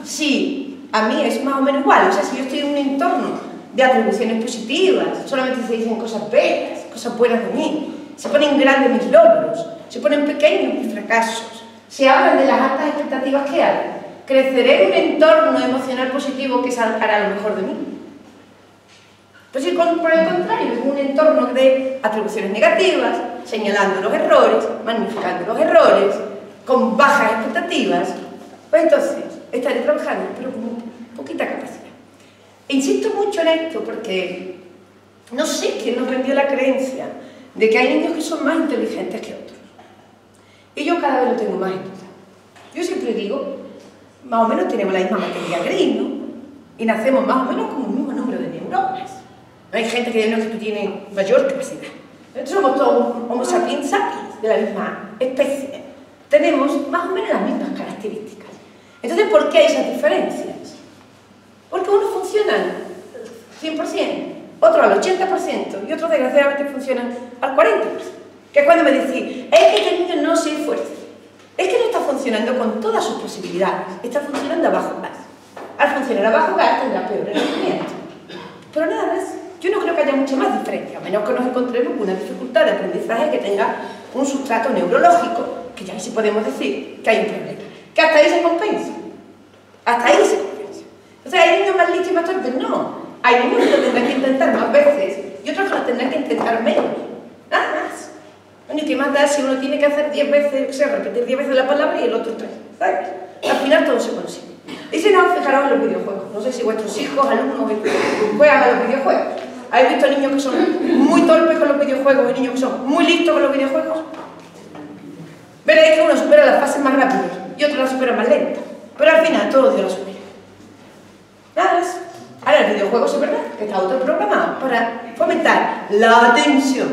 si a mí es más o menos igual, o sea, si yo estoy en un entorno de atribuciones positivas, solamente se dicen cosas bellas, cosas buenas de mí, se ponen grandes mis logros, se ponen pequeños mis fracasos, se hablan de las altas expectativas que hay. ¿Creceré en un entorno emocional positivo que sacará lo mejor de mí? Pues si por el contrario, en un entorno de atribuciones negativas, señalando los errores, magnificando los errores, con bajas expectativas, pues entonces estaré trabajando, pero con poquita capacidad. E insisto mucho en esto porque no sé quién nos vendió la creencia de que hay niños que son más inteligentes que otros. Y yo cada vez lo tengo más en duda. Yo siempre digo, más o menos tenemos la misma materia gris, ¿no? Y nacemos más o menos con el mismo número de neuronas. Hay gente que tiene mayor capacidad. Nosotros somos todos Homo sapiens sapiens, de la misma especie. Tenemos más o menos las mismas características. Entonces, ¿por qué hay esas diferencias? Porque unos funcionan 100%, otros al 80% y otros desgraciadamente funcionan al 40%. Que es cuando me decís, es que este niño no se esfuerza. Es que no está funcionando con todas sus posibilidades, está funcionando a bajo gas. Al funcionar a bajo gas tendrá peor rendimiento. Pero nada más. Yo no creo que haya mucha más diferencia, a menos que nos encontremos con una dificultad de aprendizaje que tenga un sustrato neurológico, que ya sí podemos decir que hay un problema. Que hasta ahí se compensa. Hasta ahí se compensa. Entonces, ¿hay niños más listos y más torpes? No. Hay niños que lo tendrán que intentar más veces y otros que lo tendrán que intentar menos. Nada más. Bueno, ¿y qué más da si uno tiene que hacer 10 veces, o sea, repetir 10 veces la palabra y el otro 3? ¿Sabes? Al final todo se consigue. Y si no, fijaros en los videojuegos. No sé si vuestros hijos, alumnos, juegan a los videojuegos. ¿Habéis visto niños que son muy torpes con los videojuegos y niños que son muy listos con los videojuegos? Veréis que uno supera las fases más rápidas y otro las supera más lentas. Pero al final todos Dios las supera. Nada más. Ahora el videojuego es verdad que está autoprogramado para fomentar la atención,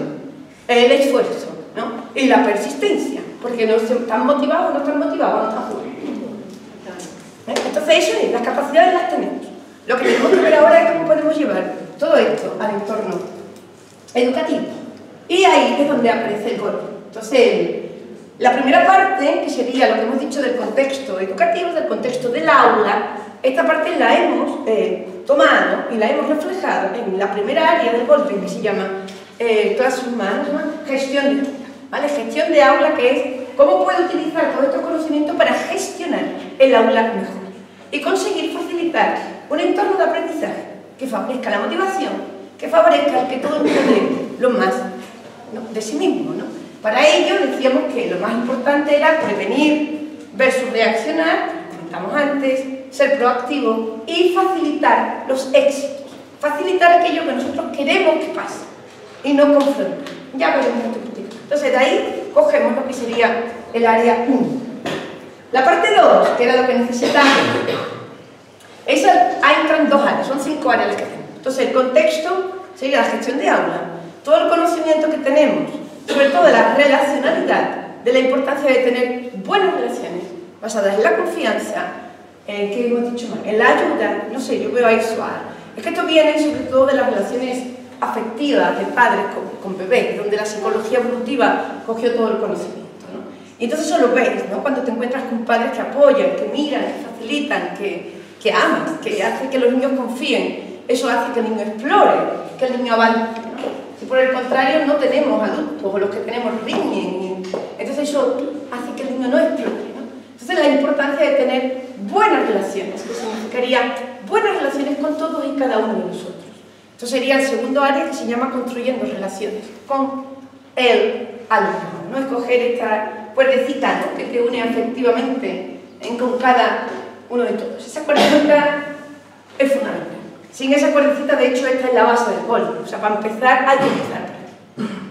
el esfuerzo, ¿no? Y la persistencia. Porque no están motivados, no están motivados, no están jugando. Entonces eso es, las capacidades las tenemos. Lo que tenemos que ver ahora es cómo podemos llevar todo esto al entorno educativo. Y ahí es donde aparece el golpe. Entonces, la primera parte, que sería lo que hemos dicho del contexto educativo, del contexto del aula, esta parte la hemos tomado y la hemos reflejado en la primera área del golpe, que se llama Classroom Management, gestión de aula. ¿Vale? Gestión de aula, que es cómo puedo utilizar todo este conocimiento para gestionar el aula mejor y conseguir facilitar un entorno de aprendizaje que favorezca la motivación, que favorezca que todo el mundo dé lo más, ¿no?, de sí mismo, ¿no? Para ello decíamos que lo más importante era prevenir versus reaccionar, comentamos antes, ser proactivo y facilitar los éxitos, facilitar aquello que nosotros queremos que pase y no confrontar. Ya veremos esto por ti. Entonces de ahí cogemos lo que sería el área 1. La parte 2, que era lo que necesitamos, ahí entran 2 áreas, son 5 áreas las que tenemos. Entonces el contexto sería la gestión de aula, todo el conocimiento que tenemos, sobre todo de la relacionalidad, de la importancia de tener buenas relaciones basadas en la confianza, en ¿qué hemos dicho más? En la ayuda, no sé, yo veo ahí suave. Es que esto viene sobre todo de las relaciones afectivas de padres con bebés, donde la psicología evolutiva cogió todo el conocimiento, ¿no? Y entonces eso lo ves, ¿no? Cuando te encuentras con padres que apoyan, que miran, que facilitan, que aman, que hacen que los niños confíen, eso hace que el niño explore, que el niño avance, ¿no? Si por el contrario no tenemos adultos, o los que tenemos riñen, entonces eso hace que el niño no explore, ¿no? Entonces la importancia de tener buenas relaciones, que significaría buenas relaciones con todos y cada uno de nosotros. Esto sería el segundo área, que se llama construyendo relaciones con el alumno, ¿no? Escoger esta cuerdecita, ¿no?, que te une afectivamente con cada uno de todos. Esa cuerdecita es fundamental. Sin esa cuerdecita, de hecho, esta es la base del golpe. O sea, para empezar hay que empezar.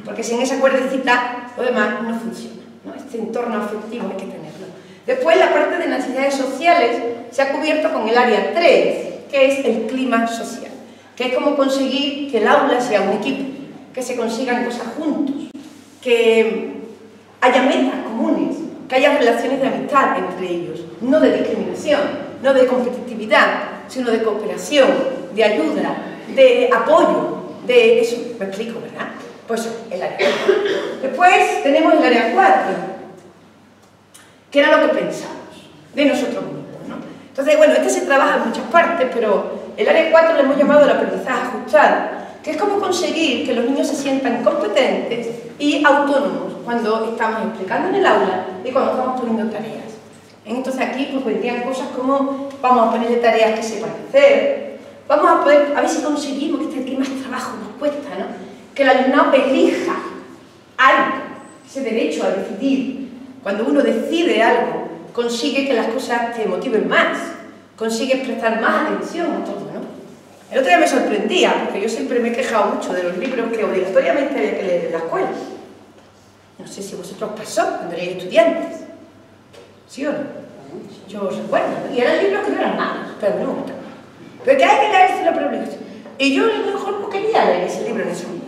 Porque sin esa cuerdecita, lo demás no funciona, ¿no? Este entorno afectivo hay que tenerlo. Después, la parte de necesidades sociales se ha cubierto con el área 3, que es el clima social, que es como conseguir que el aula sea un equipo, que se consigan cosas juntos, que haya metas comunes, que haya relaciones de amistad entre ellos, no de discriminación, no de competitividad, sino de cooperación, de ayuda, de apoyo, de eso, me explico, ¿verdad? Pues el área 4. Después tenemos el área 4, que era lo que pensamos de nosotros mismos, ¿no? Entonces, bueno, este se trabaja en muchas partes, pero el área 4 le hemos llamado el aprendizaje ajustado, que es cómo conseguir que los niños se sientan competentes y autónomos cuando estamos explicando en el aula y cuando estamos poniendo tareas. Entonces aquí pues vendrían cosas como vamos a ponerle tareas que sepan hacer, vamos a poder, a ver si conseguimos que más trabajo nos cuesta, ¿no? Que el alumnado elija algo, ese derecho a decidir. Cuando uno decide algo, consigue que las cosas te motiven más, consigues prestar más atención a todo, ¿no? El otro día me sorprendía, porque yo siempre me he quejado mucho de los libros que obligatoriamente había que leer en la escuela. No sé si a vosotros pasó cuando erais estudiantes. ¿Sí o no? Yo os recuerdo, ¿no? Y eran libros que no eran malos, pero no me gustaban. Pero que hay que leérselo por obligación. Y yo a lo mejor no quería leer ese libro en ese momento.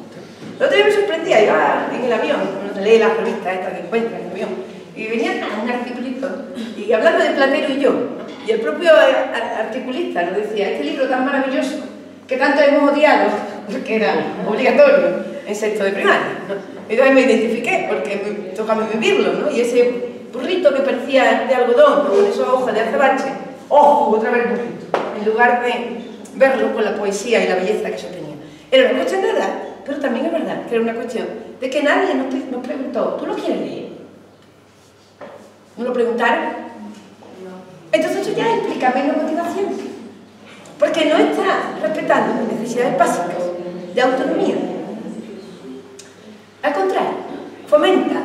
El otro día me sorprendía, iba en el avión, cuando te lee las revistas estas que encuentras en el avión, y venía un articulito, y hablando de Platero y yo, ¿no? Y el propio articulista nos decía, este libro tan maravilloso, que tanto hemos odiado, porque era obligatorio en sexto de primaria, ¿no? Y entonces me identifiqué, porque me tocaba vivirlo, ¿no? Y ese burrito que parecía de algodón, con esos hojas de azabache, ¡ojo! Otra vez burrito, en lugar de verlo con la poesía y la belleza que eso tenía. Era una cuestión de edad, pero también es verdad que era una cuestión de que nadie nos preguntó, ¿tú lo quieres leer? ¿No lo preguntaron? Entonces eso ya implica menos motivación, porque no está respetando las necesidades básicas de autonomía. Al contrario, fomenta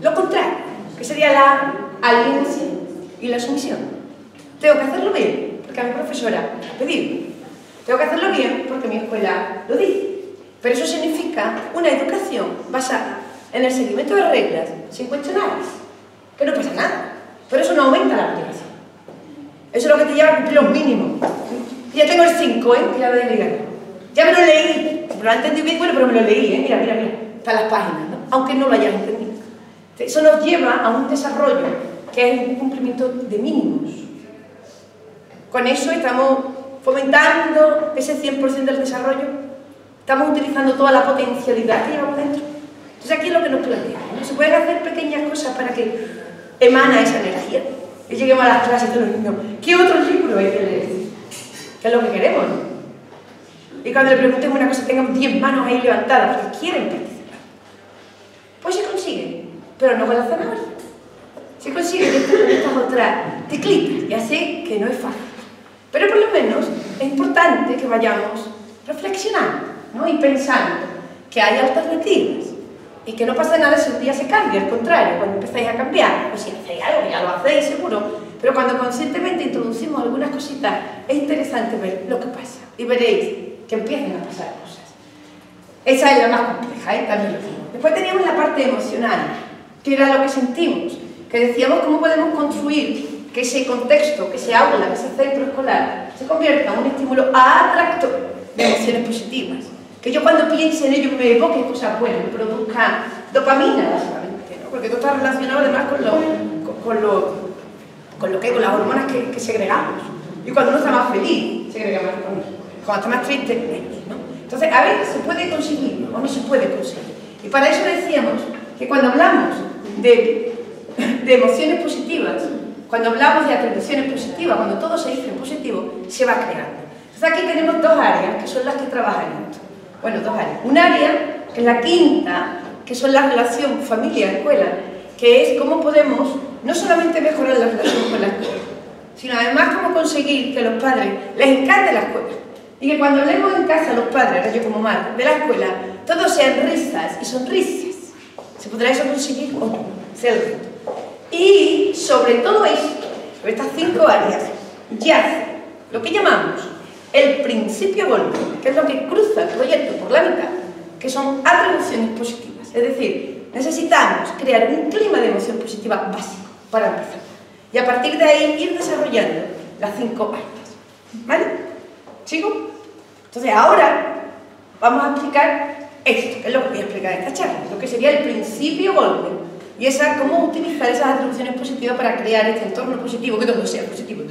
lo contrario, que sería la alienación y la sumisión. Tengo que hacerlo bien, porque a mi profesora me ha pedido. Tengo que hacerlo bien porque mi escuela lo dice. Pero eso significa una educación basada en el seguimiento de reglas sin cuestionarlas. Que no pasa nada. Pero eso no aumenta la motivación. Eso es lo que te lleva a cumplir los mínimos. Y ya tengo el 5, ¿eh? Ya lo de ya me lo leí. Pero lo he entendido bien, bueno, pero me lo leí, ¿eh? Mira, mira, mira. Están las páginas, ¿no? Aunque no lo hayas entendido. Eso nos lleva a un desarrollo que es un cumplimiento de mínimos. Con eso estamos fomentando ese 100% del desarrollo. Estamos utilizando toda la potencialidad que llevamos dentro. Entonces aquí es lo que nos planteamos, ¿no? Se pueden hacer pequeñas cosas para que emana esa energía. Y lleguemos a las clases de los niños. ¿Qué otro libro hay que leer? Que es lo que queremos, ¿no? Y cuando le preguntemos una cosa, tengan 10 manos ahí levantadas, porque quieren participar. Pues se consigue, pero no con la zanahoria. Se consigue con estas otras teclitas. Ya sé que no es fácil. Pero por lo menos es importante que vayamos reflexionando, ¿no? Y pensando que hay alternativas. Y que no pasa nada si un día se cambia, al contrario, cuando empezáis a cambiar, o si hacéis algo, ya lo hacéis seguro, pero cuando conscientemente introducimos algunas cositas, es interesante ver lo que pasa, y veréis que empiezan a pasar cosas. Esa es la más compleja, también lo digo. Después teníamos la parte emocional, que era lo que sentimos, que decíamos cómo podemos construir que ese contexto, que ese aula, que ese centro escolar, se convierta en un estímulo atractor de emociones positivas. Que yo cuando piense en ello me evoque cosas buenas, me produzca dopamina, básicamente, ¿no? Porque todo está relacionado además con las hormonas que segregamos. Y cuando uno está más feliz, segrega más hormonas. Cuando está más triste, menos, ¿no? Entonces, a ver, ¿se puede conseguir o no se puede conseguir? Y para eso decíamos que cuando hablamos de emociones positivas, cuando hablamos de atribuciones positivas, cuando todo se dice en positivo, se va creando. Entonces aquí tenemos dos áreas que son las que trabajan en esto. Bueno, dos áreas. Un área, que es la quinta, que son la relación familia-escuela, que es cómo podemos no solamente mejorar la relación con la escuela, sino además cómo conseguir que a los padres les encante la escuela. Y que cuando hablemos en casa los padres, ahora yo como madre, de la escuela, todos sean risas y sonrisas. ¿Se podrá eso conseguir o no? Sea el reto. Y sobre todo esto, sobre estas 5 áreas, yace lo que llamamos el principio golpe, que es lo que cruza el proyecto por la mitad, que son atribuciones positivas. Es decir, necesitamos crear un clima de emoción positiva básico para empezar. Y a partir de ahí ir desarrollando las 5 áreas. ¿Vale? ¿Sigo? Entonces ahora vamos a explicar esto, que es lo que voy a explicar en esta charla, lo que sería el principio golpe. Y cómo utilizar esas atribuciones positivas para crear este entorno positivo, que todo sea positivo.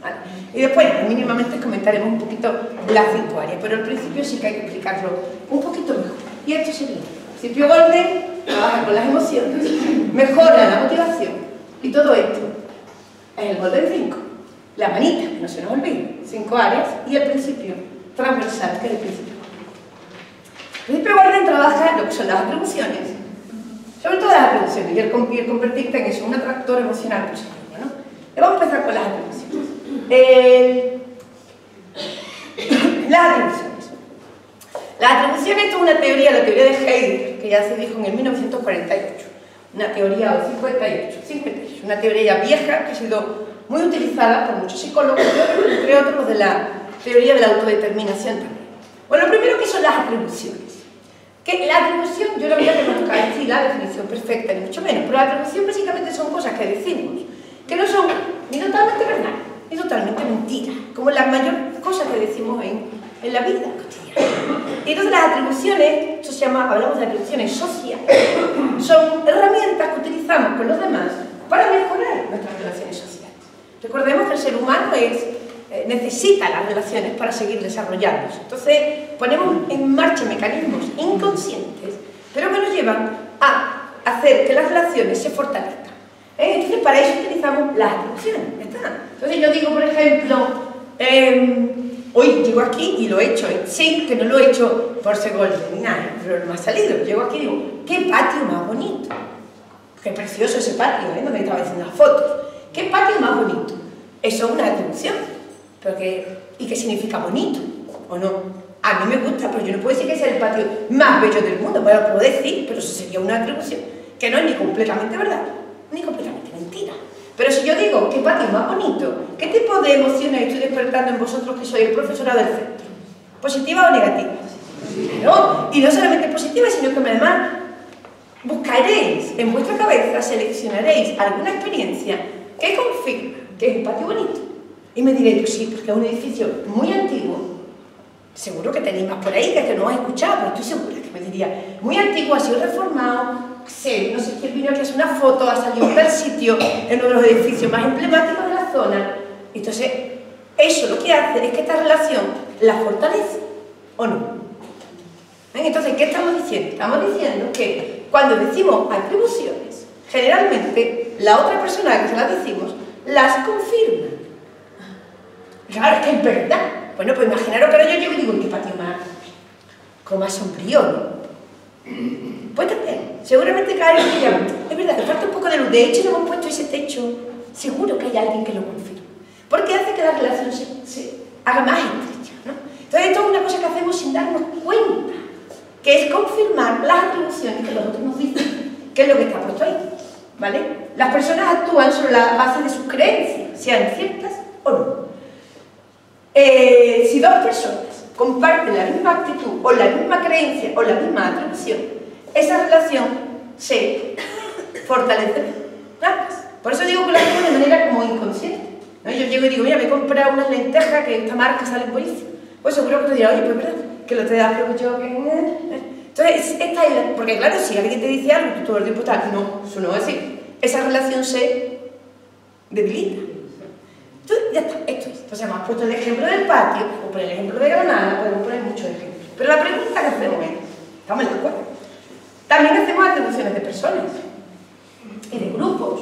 ¿Vale? Y después, mínimamente, comentaremos un poquito las 5 áreas, pero al principio sí que hay que explicarlo un poquito mejor. Y esto sería el principio golpe, trabaja con las emociones, mejora la motivación, y todo esto es el Golden 5. La manita, que no se nos olvide, 5 áreas, y el principio transversal que es el principio. El principio de orden trabaja lo que son las atribuciones, sobre todo las atribuciones, y el convertirte en eso, un atractor emocional positivo, ¿no? Y vamos a empezar con las atribuciones. Las atribuciones. Las atribuciones, esto es una teoría, la teoría de Heidegger, que ya se dijo en el 1948. Una teoría, o 58, una teoría ya vieja que ha sido muy utilizada por muchos psicólogos, entre otros los de la teoría de la autodeterminación también. Bueno, lo primero que son las atribuciones. Que la atribución, yo no voy a remarcar aquí la definición perfecta, ni mucho menos, pero la atribución básicamente son cosas que decimos, que no son ni totalmente verdad, ni totalmente mentira, como las mayores cosas que decimos en la vida cotidiana. Y entonces las atribuciones, eso se llama, hablamos de atribuciones sociales, son herramientas que utilizamos con los demás para mejorar nuestras relaciones sociales. Recordemos que el ser humano necesita las relaciones para seguir desarrollándose. Entonces ponemos en marcha mecanismos inconscientes, pero que nos llevan a hacer que las relaciones se fortalezcan. Entonces para eso utilizamos las atribuciones. Entonces yo digo, por ejemplo, hoy llego aquí y lo he hecho, sí, que no lo he hecho por ser golpe ni nada, pero no me ha salido. Llego aquí y digo, qué patio más bonito, qué precioso ese patio, donde estaba haciendo las fotos, qué patio más bonito. Eso es una atribución. ¿Y qué significa bonito? ¿O no? A mí me gusta, pero yo no puedo decir que sea el patio más bello del mundo. Bueno, lo puedo decir, pero eso sería una atribución que no es ni completamente verdad, ni completamente mentira. Pero si yo digo, ¿qué patio más bonito? ¿Qué tipo de emociones estoy despertando en vosotros que sois el profesorado del centro? ¿Positiva o negativa? ¿No? Y no solamente positiva, sino que además buscaréis en vuestra cabeza, seleccionaréis alguna experiencia que confirma que es un patio bonito. Y me diréis, pues sí, porque es un edificio muy antiguo, seguro que tenéis más por ahí que no has escuchado, pero estoy segura que me diría, muy antiguo, ha sido reformado, no sé quién vino aquí a hacer una foto, ha salido en tal sitio, en uno de los edificios más emblemáticos de la zona. Entonces, eso lo que hace es que esta relación la fortalece, ¿o no? Entonces, ¿qué estamos diciendo? Estamos diciendo que cuando decimos atribuciones, generalmente la otra persona que se las decimos, las confirma. Claro, es que es verdad. Bueno, pues imaginaros que ahora yo llego y digo, ¿qué patio más sombrío, no? Pues también, seguramente cada vez que llama, es verdad, que falta un poco de luz. De hecho, no hemos puesto ese techo. Seguro que hay alguien que lo confirma. Porque hace que la relación se haga más estrecha, ¿no? Entonces, esto es una cosa que hacemos sin darnos cuenta, que es confirmar las atribuciones que los otros nos dicen, que es lo que está puesto ahí, ¿vale? Las personas actúan sobre la base de sus creencias, sean ciertas o no. Si dos personas comparten la misma actitud, o la misma creencia, o la misma atribución, esa relación se fortalece más. Por eso digo que lo hacemos de manera como inconsciente, ¿no? Yo llego y digo, mira, me he comprado unas lentejas que esta marca sale buenísima. Pues seguro que te dirá, oye, pues verdad, que lo te das, pero yo que... Entonces, esta es la... Porque claro, si alguien te dice algo, tú todo el tiempo estás, no, eso no es así. Esa relación se debilita. Entonces, ya está, esto es. Entonces, hemos puesto el ejemplo del patio, o por el ejemplo de Granada, podemos poner muchos ejemplos. Pero la pregunta que hacemos es, estamos en la escuela, también hacemos atribuciones de personas, y de grupos,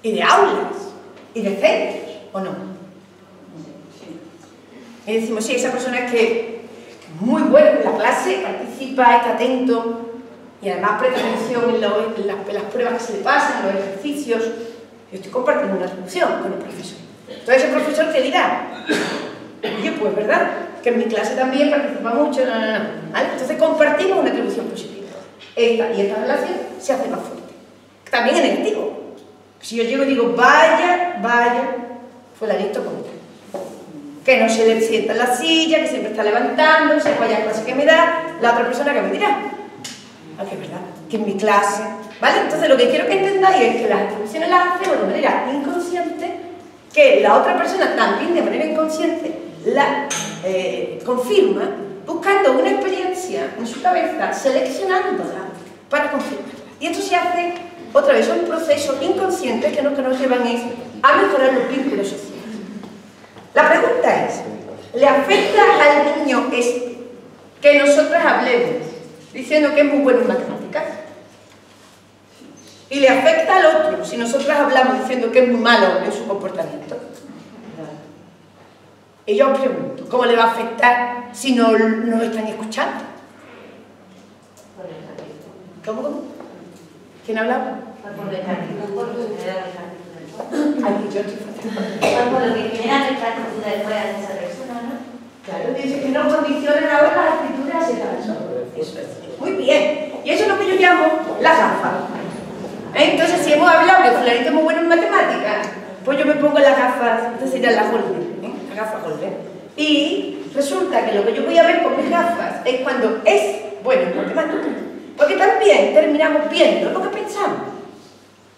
y de aulas, y de centros, ¿o no? Y decimos, sí, esa persona es que es muy buena en la clase, participa, está atento, y además presta atención en las pruebas que se le pasan, en los ejercicios. Yo estoy compartiendo una atribución con el profesor. Entonces el profesor te dirá, oye, pues verdad, que en mi clase también participa mucho, ¿vale? Entonces compartimos una atribución positiva. Esta y esta relación se hace más fuerte. También en negativo. Si yo llego y digo, vaya, fulanito con tal, que no se le sienta en la silla, que siempre está levantándose, vaya clase que me da, la otra persona que me dirá, que es verdad, que en mi clase, ¿vale? Entonces lo que quiero que entendáis es que las atribuciones las hacemos de manera inconsciente, que la otra persona también de manera inconsciente la confirma, buscando una experiencia en su cabeza, seleccionándola para confirmarla. Y esto se hace, otra vez, un proceso inconsciente que lo que nos llevan es a mejorar los vínculos sociales. La pregunta es, ¿le afecta al niño que nosotras hablemos diciendo que es muy bueno en matemáticas? ¿Y le afecta al otro si nosotras hablamos diciendo que es muy malo en su comportamiento? Y yo os pregunto, ¿cómo le va a afectar si no nos están escuchando? ¿Cómo? ¿Quién hablaba? Por la actitud, por lo que genera la actitud. Ay, yo estoy Por lo que genera la actitud después de esa persona, ¿no? Claro, dice que no condicionan ahora las actitudes hacia la persona. Eso es. Muy bien. Y eso es lo que yo llamo la gafa. Entonces, si hemos hablado que fulanito es muy bueno en matemáticas, pues yo me pongo las gafas, entonces sería la Holden, la gafa Holden. Y resulta que lo que yo voy a ver con mis gafas es cuando es bueno en matemáticas. Porque también terminamos viendo lo que pensamos.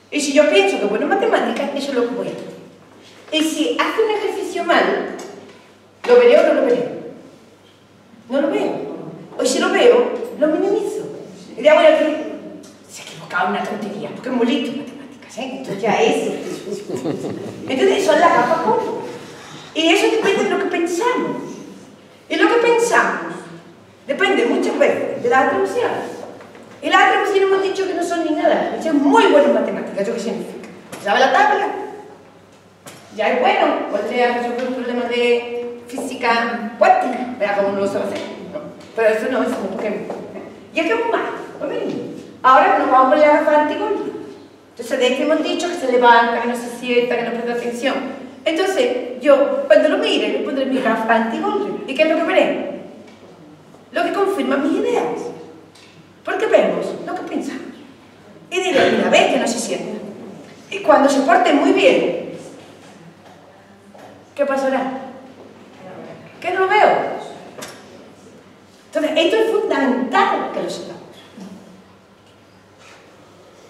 Y si yo pienso que es bueno en matemáticas, eso es lo que voy a hacer. Y si hace un ejercicio mal, ¿lo veré o no lo veré? No lo veo. O si lo veo, lo minimizo. Y digo, bueno, se ha equivocado en una tontería, porque es muy listo en matemáticas, ¿eh? Entonces ya es. Entonces son las gafas Holden. Y eso depende de lo que pensamos. Y lo que pensamos depende muchas veces de las atribuciones. Y las atribuciones hemos dicho que no son ni nada. Es muy bueno en matemáticas. ¿Eso qué significa? ¿Sabe la tabla? Ya es bueno. Podría resolver un problema de física cuántica. Verá cómo no lo sabe hacer. No. Pero eso no es un Pokémon. Y es que es un mal. Pues miren. Ahora nos vamos a poner la gafa antigónica. Entonces, de que hemos dicho que se levanta, que no se sienta, que no presta atención. Entonces, yo, cuando lo mire, le pondré mi gafa antigónica. ¿Y qué es lo que veré? Lo que confirma mis ideas. Porque vemos lo que pensamos. Y diré, mira, ves que no se sienta. Y cuando se porte muy bien, ¿qué pasará? Que no lo veo. Entonces, esto es fundamental que lo sepamos.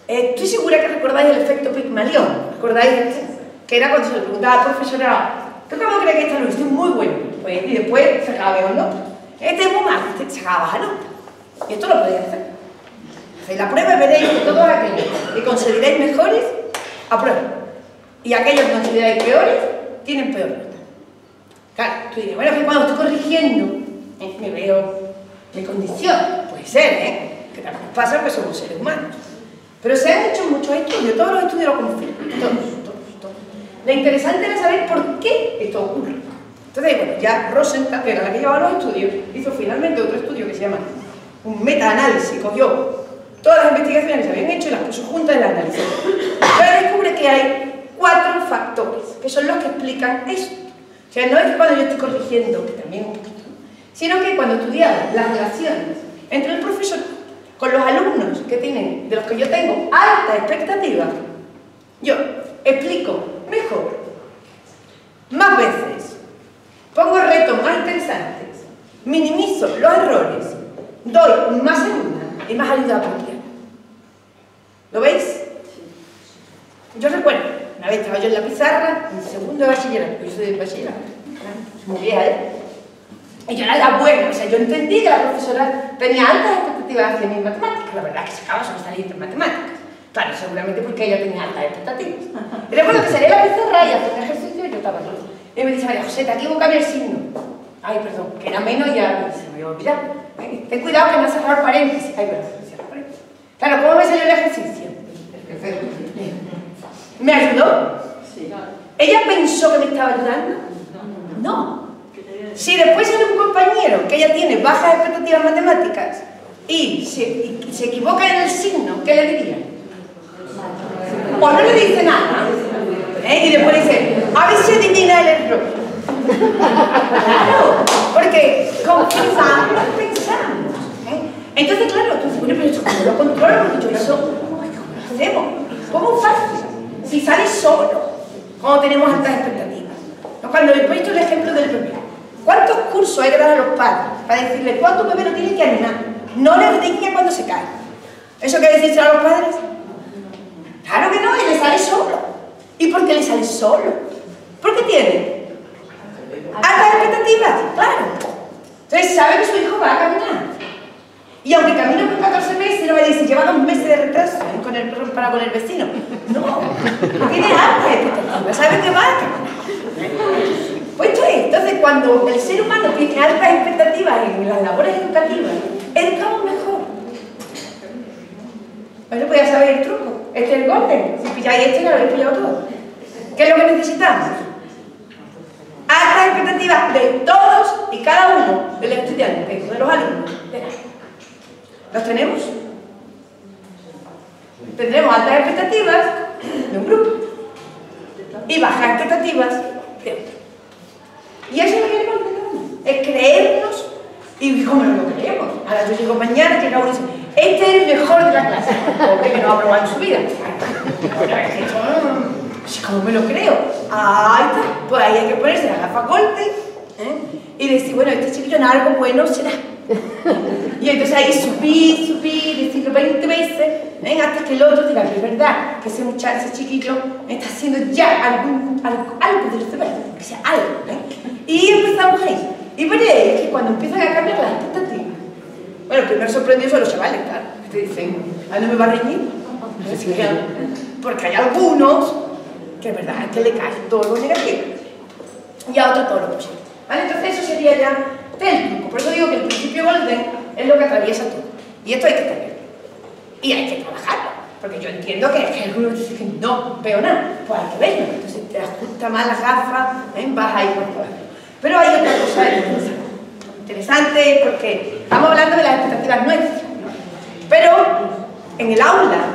Estoy segura que recordáis el efecto Pigmalión. ¿Recordáis? Que era cuando se le preguntaba al profesorado, ¿tú cómo crees que esta luz? Este es muy bueno. Pues, y después sacaba dos notas. Este es muy malo. Este sacaba baja nota. Y esto lo podéis hacer. Hacéis la prueba y veréis que todos aquellos que consideréis mejores, aprueban. Y aquellos que consideráis peores, tienen peor nota. Claro, tú dices, bueno, que cuando estoy corrigiendo, me veo, me condiciono. Puede ser, que también pasa que somos seres humanos. Pero se han hecho muchos estudios, todos los estudios lo confirman. Todos. Lo interesante era saber por qué esto ocurre. Entonces, bueno, ya Rosenthal, que era la que llevaba los estudios, hizo finalmente otro estudio que se llama un meta-análisis. Cogió todas las investigaciones que se habían hecho y las puso juntas en el análisis. Pero descubre que hay 4 factores, que son los que explican esto. O sea, no es que cuando yo estoy corrigiendo, que también un poquito, sino que cuando estudiamos las relaciones entre el profesor con los alumnos que tienen, de los que yo tengo alta expectativa, yo explico mejor, más veces, pongo retos más interesantes, minimizo los errores, doy más ayuda y más ayuda apropiada. ¿Lo veis? Yo recuerdo, una vez estaba yo en la pizarra, en segundo de bachillerato, yo soy de bachillerato, soy muy vieja, y yo era la buena, o sea, yo entendí que la profesora tenía altas expectativas hacia mis matemáticas, la verdad que sacaba sobresalientes en matemáticas. Claro, seguramente porque ella tenía altas expectativas. Y recuerdo que salí a la pizarra y hacía un ejercicio y yo estaba aquí. Y me dice, María José, te equivocas el signo. Ay, perdón, que era menos y ya se me había olvidado. Ten cuidado que no cerrar paréntesis. Ay, perdón, cerrar paréntesis. Claro, ¿cómo me salió el ejercicio? ¿Me ayudó? Sí. ¿Ella pensó que me estaba ayudando? No. Si después sale un compañero que ella tiene bajas expectativas matemáticas y se equivoca en el signo, ¿qué le diría? O no le dice nada, y después dice, a ver si adivina el error. Claro, porque confirmamos lo que pensamos. Entonces, claro, tú dices, bueno, pero eso ¿cómo lo controlo? Porque yo eso, ¿cómo lo hacemos? ¿Cómo fácil? Si sales solo, cuando tenemos altas expectativas. Cuando he puesto el ejemplo del bebé, ¿cuántos cursos hay que dar a los padres para decirles cuánto bebé lo tienen que animar? No les riña cuando se cae. ¿Eso qué decirse a los padres? Claro que no, y le sale solo. ¿Y por qué le sale solo? Porque tiene altas expectativas, claro. Entonces sabe que su hijo va a caminar. Y aunque camina por 14 meses, no me dice, lleva 2 meses de retraso para con el vecino. No, tiene altas expectativas, sabe que va a caminar. Pues esto es, entonces cuando el ser humano tiene altas expectativas en las labores educativas, educamos mejor. Bueno, pues ya sabéis el truco. Este es el golden. Si pilláis este, lo habéis pillado todo. ¿Qué es lo que necesitamos? altas expectativas de todos y cada uno de los estudiantes, de los alumnos. ¿Los tenemos? Tendremos altas expectativas de un grupo y bajas expectativas de otro. Y eso es lo que queremos hacer, es creernos. Y como no lo creemos, ahora yo llego mañana, llega uno y dice, este es el mejor de la clase, porque que no ha probado en su vida. ¿Cómo me lo creo? Ahí está, pues ahí hay que ponerse la gafa golpe y decir, bueno, este chiquillo en algo bueno será. Y entonces ahí subir, decirlo 20 veces, hasta que el otro diga que es verdad, que ese muchacho, ese chiquillo, está haciendo ya algo de los demás, que sea algo. Y empezamos ahí. Y veréis que cuando empiezan a cambiar las expectativas, bueno, el primer sorprendido son los chavales, claro, que te dicen, ¿a no me va a reñir? Porque hay algunos que es verdad, que le cae todo lo negativo y a otros todo lo positivo. ¿Vale? Entonces eso sería ya técnico. Por eso digo que el principio Golden es lo que atraviesa todo. Y esto hay que tenerlo. Y hay que trabajarlo. Porque yo entiendo que algunos dicen que no veo nada. Pues hay que verlo. Entonces te ajusta más las gafas, vas ahí por todo. Pero hay otra cosa interesante porque estamos hablando de las expectativas nuestras. Pero en el aula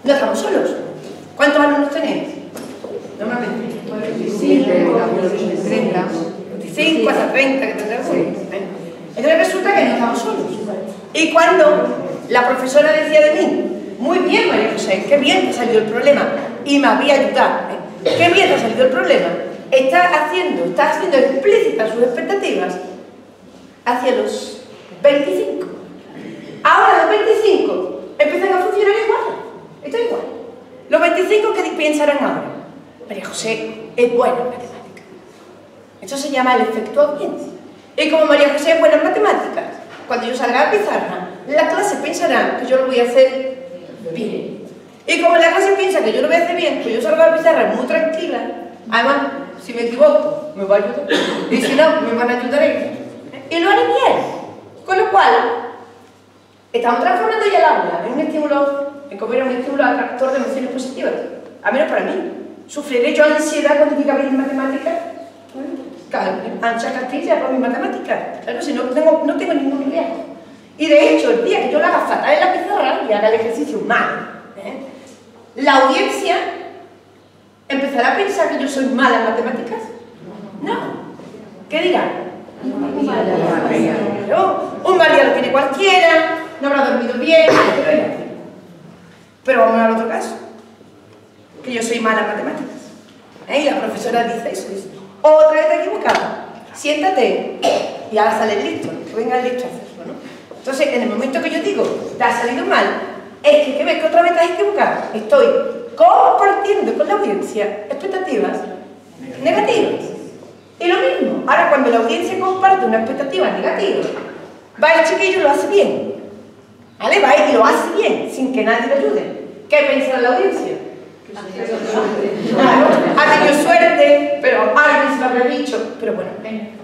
no estamos solos. ¿Cuántos alumnos tenéis? Normalmente. 25 hasta 30 que tendremos. Entonces resulta que no estamos solos. Y cuando la profesora decía de mí, muy bien María José, qué bien te ha salido el problema, y me había ayudado, qué bien te ha salido el problema, está haciendo explícitas sus expectativas hacia los 25. Ahora los 25 empiezan a funcionar igual. Esto es igual. Los 25 que pensarán ahora, María José es buena en matemáticas. Eso se llama el efecto audiencia. Y como María José es buena en matemáticas, cuando yo salga a la pizarra, la clase pensará que yo lo voy a hacer bien. Y como la clase piensa que yo lo voy a hacer bien, pues yo salgo a la pizarra muy tranquila. Además, si me equivoco, me va a ayudar. Y si no, me van a ayudar ellos. Y lo haré bien. Con lo cual, estamos transformando ya el aula en un estímulo, un estímulo atractor de emociones positivas. A menos para mí. ¿Sufriré yo ansiedad cuando diga bien matemáticas? Ancha Castilla por mis matemáticas. Claro, si no tengo ningún idea. Y de hecho, el día que yo lo haga fatal en la pizarra y haga el ejercicio mal, la audiencia empezará a pensar que yo soy mala en matemáticas. No. ¿Qué dirán? Un mal día lo tiene cualquiera, no habrá dormido bien, pero vamos al otro caso. Que yo soy mala en matemáticas. Y la profesora dice eso. Otra vez te has equivocado. Siéntate y ahora sale listo. Venga listo a hacerlo, ¿no? Entonces, en el momento que yo digo, te ha salido mal, es que ves que otra vez te has equivocado. Estoy compartiendo con la audiencia expectativas negativas. Y lo mismo, ahora cuando la audiencia comparte una expectativa negativa, va el chiquillo y lo hace bien. ¿Vale? Va y lo hace bien, sin que nadie lo ayude. ¿Qué pensará la audiencia? Claro, ha tenido suerte, pero alguien se lo habrá dicho. Pero bueno,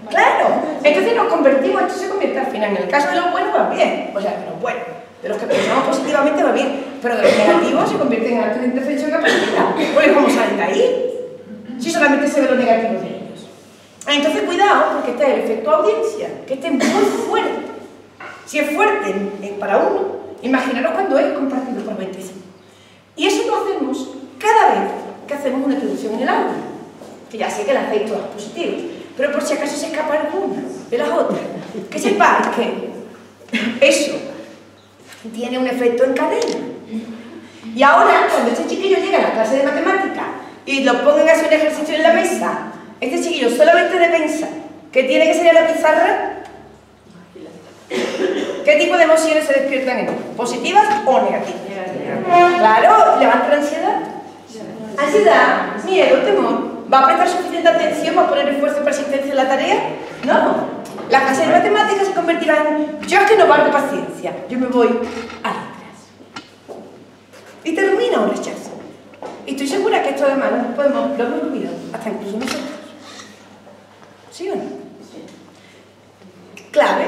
claro, entonces nos convertimos, esto se convierte al final. En el caso de los buenos va bien, o sea, de los buenos, de los que pensamos positivamente va bien, pero de los negativos se convierte en actos de indefensión y capacidad. Pues ¿cómo salen de ahí? Si solamente se ve lo negativo de ellos. Entonces cuidado, porque este es el efecto audiencia, que este es muy fuerte. Si es fuerte para uno, imaginaros cuando es compartido por 25. Y eso lo hacemos cada vez que hacemos una introducción en el aula, que ya sé que la hacéis todas positivas, pero por si acaso se escapa alguna de las otras, que sepáis que eso tiene un efecto en cadena. Y ahora, cuando este chiquillo llega a la clase de matemáticas y lo pongan a hacer un ejercicio en la mesa, este chiquillo solamente de pensar que tiene que salir a la pizarra, ¿qué tipo de emociones se despiertan en él? ¿Positivas o negativas? Claro, levanta la ansiedad. Ansiedad, miedo, temor. ¿Va a prestar suficiente atención? ¿Va a poner esfuerzo y persistencia en la tarea? No. La clase de matemáticas se convertirá en yo es que no valgo paciencia, yo me voy a letras. Y termina un rechazo. Y estoy segura que esto además lo hemos olvidado, hasta incluso nosotros. ¿Sí o no? Clave.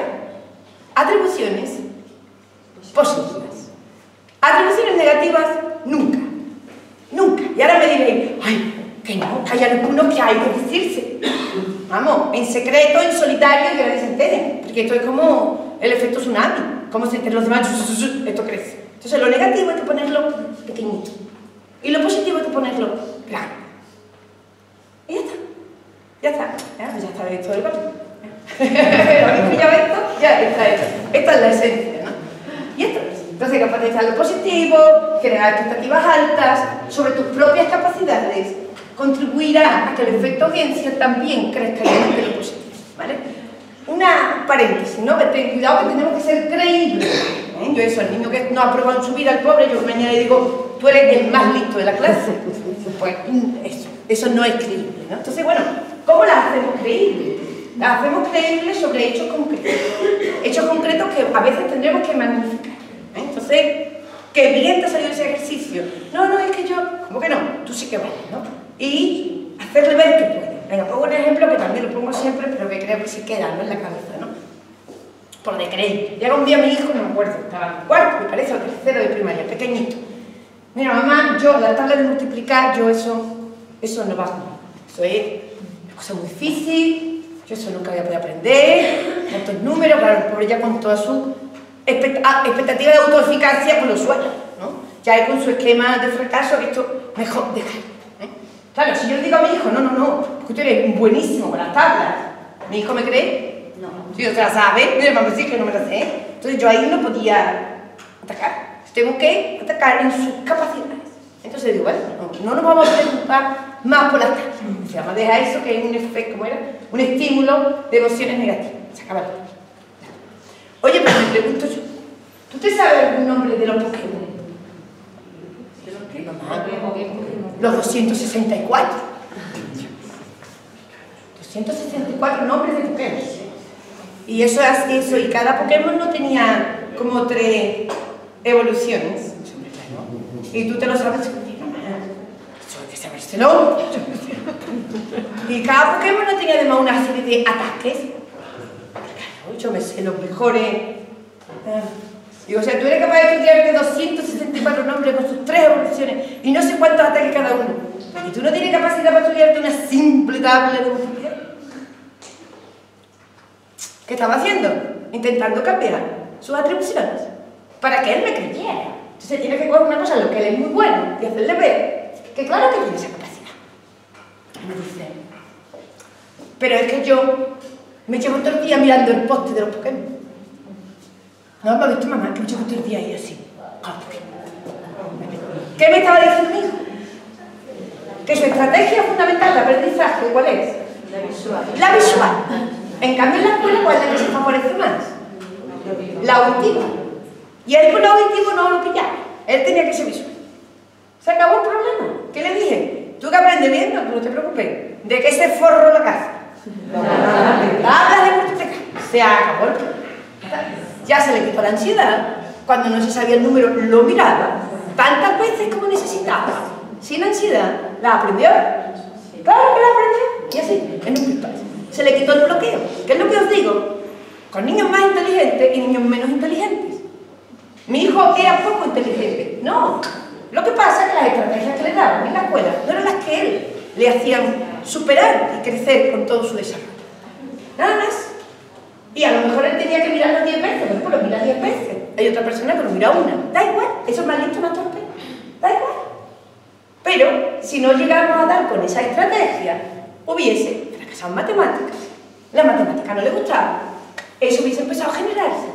Atribuciones positivas. Atribuciones negativas, nunca. Nunca. Y ahora me diréis, ay, Que no, que hay algunos que hay que decirse. Vamos, en secreto, en solitario, y que nadie se entere. Porque esto es como el efecto tsunami. Como se enteran los demás, esto crece. Entonces lo negativo hay que ponerlo pequeñito. Y lo positivo hay que ponerlo grande. Y ya está. Ya está. Ya está esto del barrio. ¿Habéis pillado esto? Ya, esta es la esencia, ¿no? Y esto es. Entonces, capacizar lo positivo, crear expectativas altas sobre tus propias capacidades, contribuirá a que el efecto audiencia también crezca y aumente lo positivo, ¿vale? Una paréntesis, ¿no? Cuidado que tenemos que ser creíbles. Yo eso, el niño que no ha aprobado en su vida, el pobre, yo mañana le digo, tú eres el más listo de la clase. Pues eso no es creíble, ¿no? Entonces, bueno, ¿cómo las hacemos creíbles? Las hacemos creíbles sobre hechos concretos. Hechos concretos que a veces tendremos que magnificar. Entonces, que bien te ha salido ese ejercicio. No, es que yo, ¿cómo que no? Tú sí que vales, ¿no? Y hacerle ver que puede. Venga, pongo un ejemplo que también lo pongo siempre, pero que creo que sí queda, ¿no? En la cabeza, ¿no? Por de creer. Llega un día mi hijo, no me acuerdo, estaba en cuarto, me parece, o tercero de primaria, pequeñito. Mira, mamá, yo la tabla de multiplicar, yo eso no va conmigo. Eso es una cosa muy difícil, yo eso nunca voy a poder aprender, tantos números, claro, el pobre ya con toda su expectativa de autoeficacia, pues lo suena, ¿no? Ya con su esquema de fracaso, que esto mejor dejar. Claro, si yo le digo a mi hijo, no, porque tú eres buenísimo con las tablas, ¿mi hijo me cree? No. Si yo te la sabe, mira, mamá, sí que no me la sé. Entonces yo ahí no podía atacar. Tengo que atacar en sus capacidades. Entonces digo, bueno, no nos vamos a preocupar más por las tablas. Se llama deja eso, que es un efecto, ¿cómo era? Un estímulo de emociones negativas. Se acaba la tabla. Oye, pero me pregunto yo, ¿tú te sabes algún nombre de los Pokémon? Los 264. 264 nombres de Pokémon. Y eso, y cada Pokémon no tenía como 3 evoluciones. Y tú te lo sabes. Eso hay que sabérselo. Y cada Pokémon no tenía además una serie de ataques. Yo me sé los mejores. Digo, o sea, tú eres capaz de estudiarte 264 nombres con sus 3 evoluciones y no sé cuántos ataques cada uno. Y tú no tienes capacidad para estudiarte una simple tabla de multiplicar. ¿Qué estaba haciendo? Intentando cambiar sus atribuciones para que él me creyera. Entonces tiene que coger una cosa en lo que él es muy bueno y hacerle ver que claro que tiene esa capacidad. Y me dice, pero es que yo me llevo todo el día mirando el poste de los Pokémon. No, ¿me ha visto mamá? Que me llevo todo el día ahí así, con los Pokémon. ¿Qué me estaba diciendo mi hijo? Que su estrategia fundamental de aprendizaje, ¿cuál es? La visual. La visual. En cambio, en la escuela, ¿cuál es la que se favorece más? La auditiva. Y él con la auditiva no lo pillaba. Él tenía que ser visual. Se acabó el problema. ¿Qué le dije? Tú que aprendes bien, no te preocupes. ¿De qué se forró la casa? Hablas de multiplicar. Se acabó el problema. Ya se le quitó la ansiedad. Cuando no se sabía el número, lo miraba tantas veces como necesitaba. Sin ansiedad, la aprendió. Claro que la aprendió. Y así, en un pispás. Se le quitó el bloqueo. ¿Qué es lo que os digo? Con niños más inteligentes y niños menos inteligentes. Mi hijo era poco inteligente. No. Lo que pasa es que las estrategias que le daban en la escuela no eran las que él le hacían superar y crecer con todo su desarrollo. Nada más. Y a lo mejor él tenía que mirarlo 10 veces, pues lo mira 10 veces. Hay otra persona que lo mira una. Da igual, eso es más listo, más torpe. Da igual. Pero si no llegamos a dar con esa estrategia, hubiese fracasado en matemáticas. La matemática no le gustaba. Eso hubiese empezado a generarse.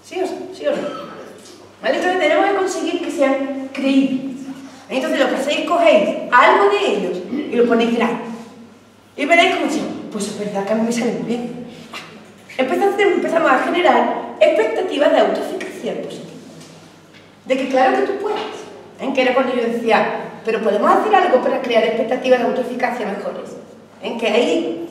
¿Sí o no? ¿Vale? Entonces tenemos que conseguir que sean creíbles. Entonces lo que hacéis, cogéis algo de ellos y lo ponéis grande. Y veréis como si, pues es verdad que a mí me sale muy bien. Empezamos a generar expectativas de autoeficacia positiva. De que claro que tú puedes. Que era cuando yo decía, pero podemos hacer algo para crear expectativas de autoeficacia mejores. Que ahí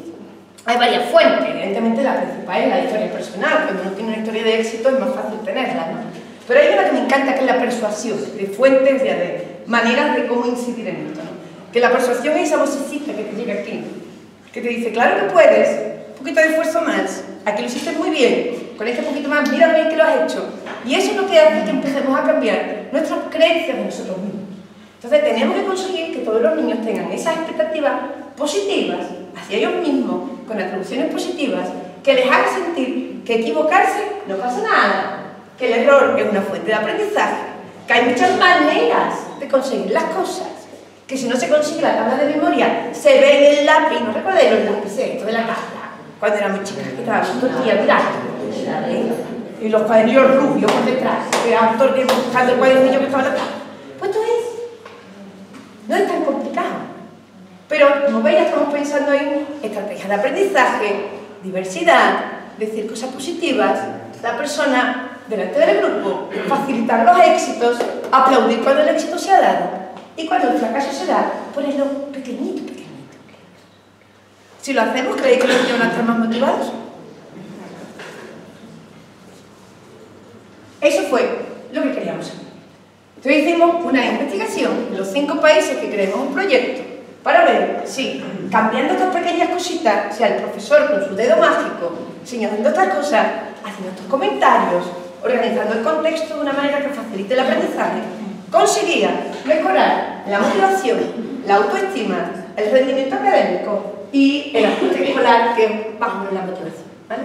hay varias fuentes. Evidentemente la principal es la historia personal. Cuando uno tiene una historia de éxito es más fácil tenerla, ¿no? Pero hay una que me encanta, que es la persuasión, de fuentes, de maneras de cómo incidir en esto, ¿no? Que la persuasión es esa vocecita que te llega aquí, que te dice, claro que puedes, un poquito de esfuerzo más, aquí lo hiciste muy bien, con este poquito más, mira lo bien que lo has hecho. Y eso es lo que hace que empecemos a cambiar nuestras creencias de nosotros mismos. Entonces tenemos que conseguir que todos los niños tengan esas expectativas positivas hacia ellos mismos, con atribuciones positivas, que les haga sentir que equivocarse no pasa nada, que el error es una fuente de aprendizaje, que hay muchas maneras de conseguir las cosas, que si no se consigue la tabla de memoria, se ve en el lápiz, no recordáis los lápices estos de la tabla, cuando éramos chicas, que estábamos todo el día mirando, y los cuadernillos rubios por detrás, que era todo el tiempo buscando el cuadernillo que estaba en la tabla. Pues esto no es tan complicado. Pero, como veis, estamos pensando en estrategias de aprendizaje, diversidad, decir cosas positivas, la persona delante del grupo, facilitar los éxitos, aplaudir cuando el éxito se ha dado y cuando el fracaso se da, ponerlo pequeñito, pequeñito. Si lo hacemos, ¿creéis que los niños van a estar más motivados? Eso fue lo que queríamos saber. Entonces hicimos una investigación en los 5 países que creemos un proyecto para ver si, cambiando estas pequeñas cositas, si el profesor con su dedo mágico, señalando estas cosas, haciendo estos comentarios, organizando el contexto de una manera que facilite el aprendizaje, conseguía mejorar la motivación, la autoestima, el rendimiento académico y el ajuste escolar que bajo la motivación, ¿vale?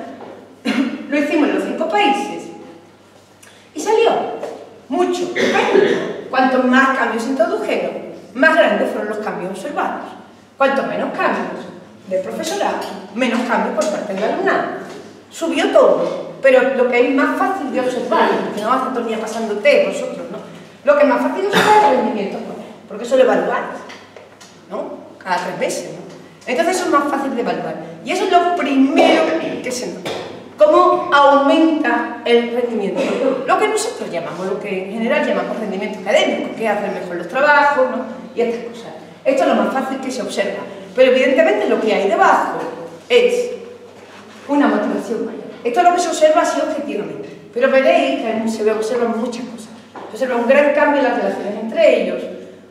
Lo hicimos en los 5 países y salió mucho. Cuanto más cambios se introdujeron, más grandes fueron los cambios observados. Cuanto menos cambios del profesorado, menos cambios por parte del alumnado. Subió todo, pero lo que es más fácil de observar, que no vas a estar pasándote vosotros, ¿no? Lo que es más fácil de observar es el rendimiento escolar, porque eso lo evaluáis, ¿no? Cada 3 meses, ¿no? Entonces eso es más fácil de evaluar. Y eso es lo primero que se nota. Cómo aumenta el rendimiento. Lo que nosotros llamamos, lo que en general llamamos rendimiento académico, que es hacer mejor los trabajos, ¿no? Y estas cosas. Esto es lo más fácil que se observa. Pero evidentemente lo que hay debajo es una motivación mayor. Esto es lo que se observa así objetivamente. Pero veréis que se observan muchas cosas. Se observa un gran cambio en las relaciones entre ellos,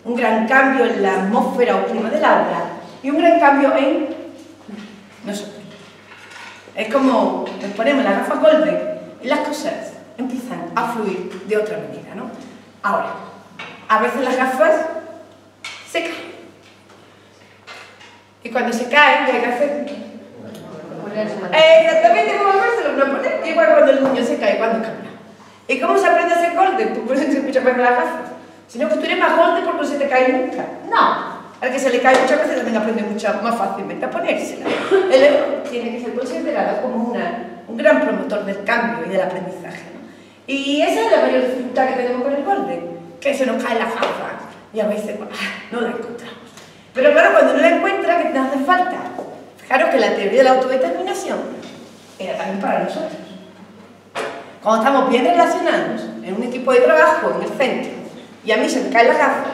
un gran cambio en la atmósfera o clima del aula y un gran cambio en nosotros. Es como nos ponemos las gafas Golden y las cosas empiezan a fluir de otra manera, ¿no? Ahora, a veces las gafas se caen. Y cuando se caen, ¿qué hay que hacer? Exactamente como volvérselo a poner. Igual cuando el niño se cae, cuando cambia. ¿Y cómo se aprende a ser Golden? Pues por eso se escucha más las gafas. Sino que tú eres más Golden porque no se te cae nunca. No. Al que se le cae muchas veces también aprende mucho más fácilmente a ponérsela. El error tiene que ser considerado como un gran promotor del cambio y del aprendizaje, ¿no? Y esa es la mayor dificultad que tenemos con el Golden, que se nos cae la gafa y a veces no la encontramos. Pero claro, cuando no la encuentra, ¿qué te hace falta? Fijaros que la teoría de la autodeterminación era también para nosotros. Cuando estamos bien relacionados en un equipo de trabajo, en el centro, y a mí se me caen las gafas,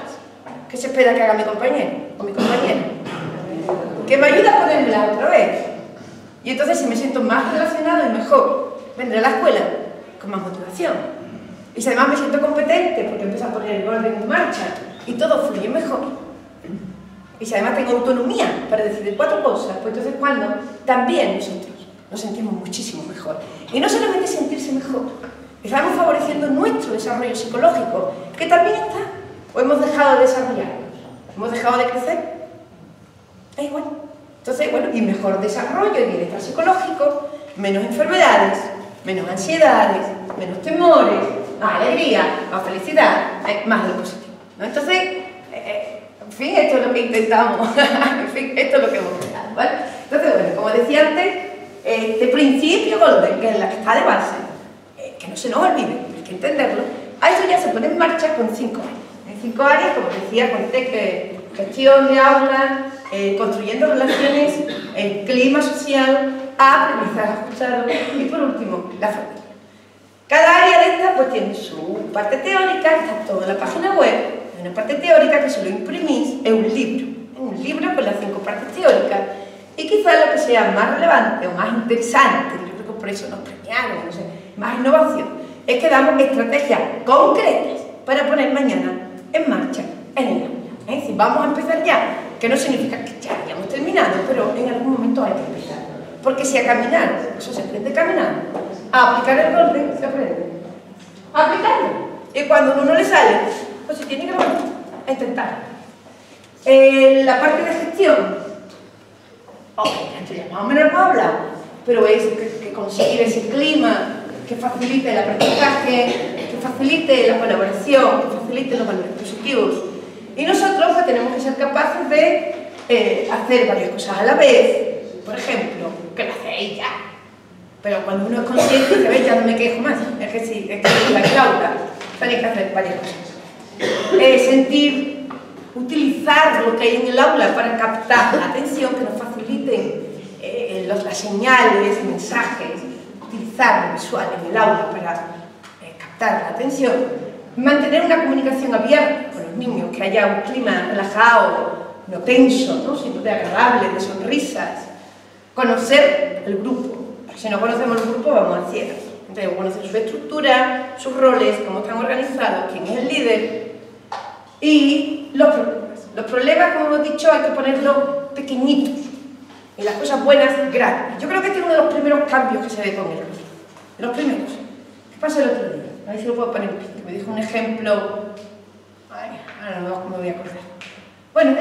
¿qué se espera que haga mi compañero o mi compañera? Que me ayude a ponérmelas otra vez. Y entonces si me siento más relacionado y mejor, vendré a la escuela con más motivación. Y si además me siento competente porque empiezo a poner el Golden en marcha y todo fluye mejor. Y si además tengo autonomía para decidir 4 cosas, pues entonces cuando también nosotros nos sentimos muchísimo mejor. Y no solamente sentirse mejor, estamos favoreciendo nuestro desarrollo psicológico, que también está. ¿O hemos dejado de desarrollarnos? ¿Hemos dejado de crecer? Da igual. Entonces, bueno, y mejor desarrollo y bienestar psicológico, menos enfermedades, menos ansiedades, menos temores, más alegría, más felicidad, más de lo positivo, ¿no? Entonces, en fin, esto es lo que intentamos, en fin, esto es lo que hemos creado, ¿vale? Entonces, bueno, como decía antes, este principio Golden, que es la que está de base, que no se nos olvide, hay que entenderlo, a eso ya se pone en marcha con 5 años. 5 áreas, como decía, con gestión de aula, construyendo relaciones, clima social, aprendizaje ajustado y por último, la familia. Cada área de estas pues tiene su parte teórica, está toda en la página web, hay una parte teórica que si lo imprimís es un libro con las 5 partes teóricas y quizás lo que sea más relevante o más interesante, yo creo que por eso nos premiaron, no sé, más innovación, es que damos estrategias concretas para poner mañana en marcha en el aula. Es decir, vamos a empezar ya, que no significa que ya hayamos terminado, pero en algún momento hay que empezar. Porque si a caminar, eso se aprende caminando, a aplicar el Golden se aprende a aplicarlo. Y cuando uno no le sale, pues se tiene que levantar. a intentarlo. La parte de gestión, antes ya más o menos hemos hablado, pero es que conseguir ese clima que facilite el aprendizaje, que facilite la colaboración, que facilite los valores positivos. Y nosotros pues, tenemos que ser capaces de hacer varias cosas a la vez. Por ejemplo, que lo hacéis ya. Pero cuando uno es consciente, dice, ¿veis? Ya no me quejo más. Es que sí, es que la Claudia tenéis que hacer varias cosas. Sentir, utilizar lo que hay en el aula para captar la atención, que nos faciliten las señales, mensajes, utilizar lo visual en el aula para captar la atención, mantener una comunicación abierta con los niños, que haya un clima relajado, no tenso, ¿no? Sino de agradable, de sonrisas, conocer el grupo, porque si no conocemos el grupo vamos a ciegas. Entonces, conocer su estructura, sus roles, cómo están organizados, quién es el líder y los problemas. Los problemas, como hemos dicho, hay que ponerlos pequeñitos y las cosas buenas, grandes. Yo creo que este es uno de los primeros cambios que se ve con el curso. De los primeros. ¿Qué pasó el otro día? A ver si lo puedo poner en pie. Me dijo un ejemplo. Ay, ahora no me voy a acordar. Bueno,